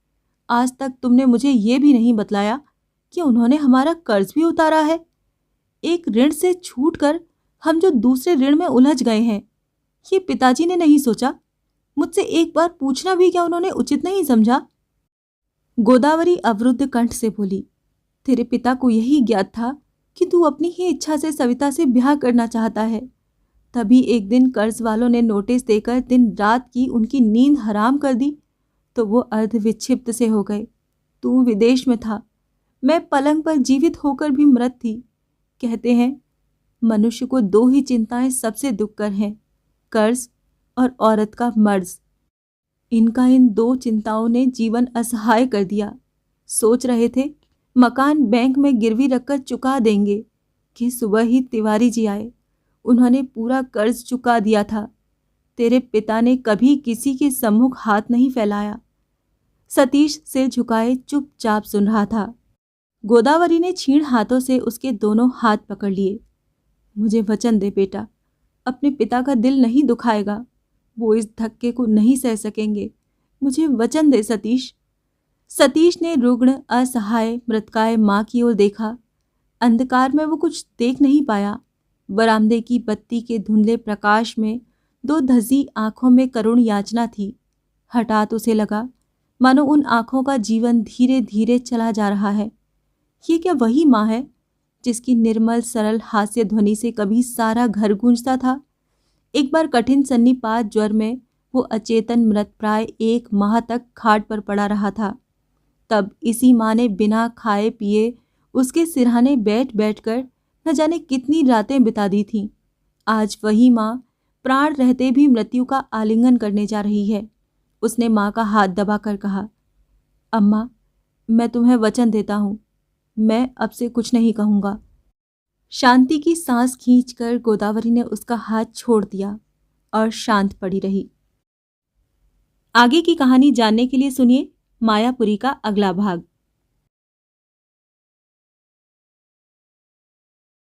आज तक तुमने मुझे ये भी नहीं बतलाया कि उन्होंने हमारा कर्ज भी उतारा है। एक ऋण से छूटकर हम जो दूसरे ऋण में उलझ गए हैं, ये पिताजी ने नहीं सोचा। मुझसे एक बार पूछना भी क्या उन्होंने उचित नहीं समझा? गोदावरी अवरुद्ध कंठ से बोली, तेरे पिता को यही ज्ञात था कि तू अपनी ही इच्छा से सविता से ब्याह करना चाहता है। तभी एक दिन कर्ज वालों ने नोटिस देकर दिन रात की उनकी नींद हराम कर दी, तो वो अर्ध विक्षिप्त से हो गए। तू विदेश में था, मैं पलंग पर जीवित होकर भी मृत थी। कहते हैं मनुष्य को 2 ही चिंताएं सबसे दुखकर हैं, कर्ज और औरत का मर्ज। इनका इन 2 चिंताओं ने जीवन असहाय कर दिया। सोच रहे थे मकान बैंक में गिरवी रखकर चुका देंगे कि सुबह ही तिवारी जी आए। उन्होंने पूरा कर्ज चुका दिया था। तेरे पिता ने कभी किसी के सम्मुख हाथ नहीं फैलाया। सतीश सिर झुकाए चुपचाप सुन रहा था। गोदावरी ने क्षीण हाथों से उसके दोनों हाथ पकड़ लिए। मुझे वचन दे बेटा, अपने पिता का दिल नहीं दुखाएगा। वो इस धक्के को नहीं सह सकेंगे। मुझे वचन दे सतीश। सतीश ने रुग्ण असहाय मृतकाय माँ की ओर देखा। अंधकार में वो कुछ देख नहीं पाया। बरामदे की बत्ती के धुंधले प्रकाश में दो धसी आंखों में करुण याचना थी। हठात उसे लगा मानो उन आंखों का जीवन धीरे धीरे चला जा रहा है। ये क्या वही माँ है जिसकी निर्मल सरल हास्य ध्वनि से कभी सारा घर गूंजता था? एक बार कठिन सन्निपात ज्वर में वो अचेतन मृतप्राय 1 माह तक खाट पर पड़ा रहा था। तब इसी माँ ने बिना खाए पिए उसके सिरहाने बैठ बैठकर न जाने कितनी रातें बिता दी थीं। आज वही माँ प्राण रहते भी मृत्यु का आलिंगन करने जा रही है। उसने माँ का हाथ दबाकर कहा, अम्मा, मैं तुम्हें वचन देता हूँ, मैं अब से कुछ नहीं कहूँगा। शांति की सांस खींचकर गोदावरी ने उसका हाथ छोड़ दिया और शांत पड़ी रही। आगे की कहानी जानने के लिए सुनिए मायापुरी का अगला भाग।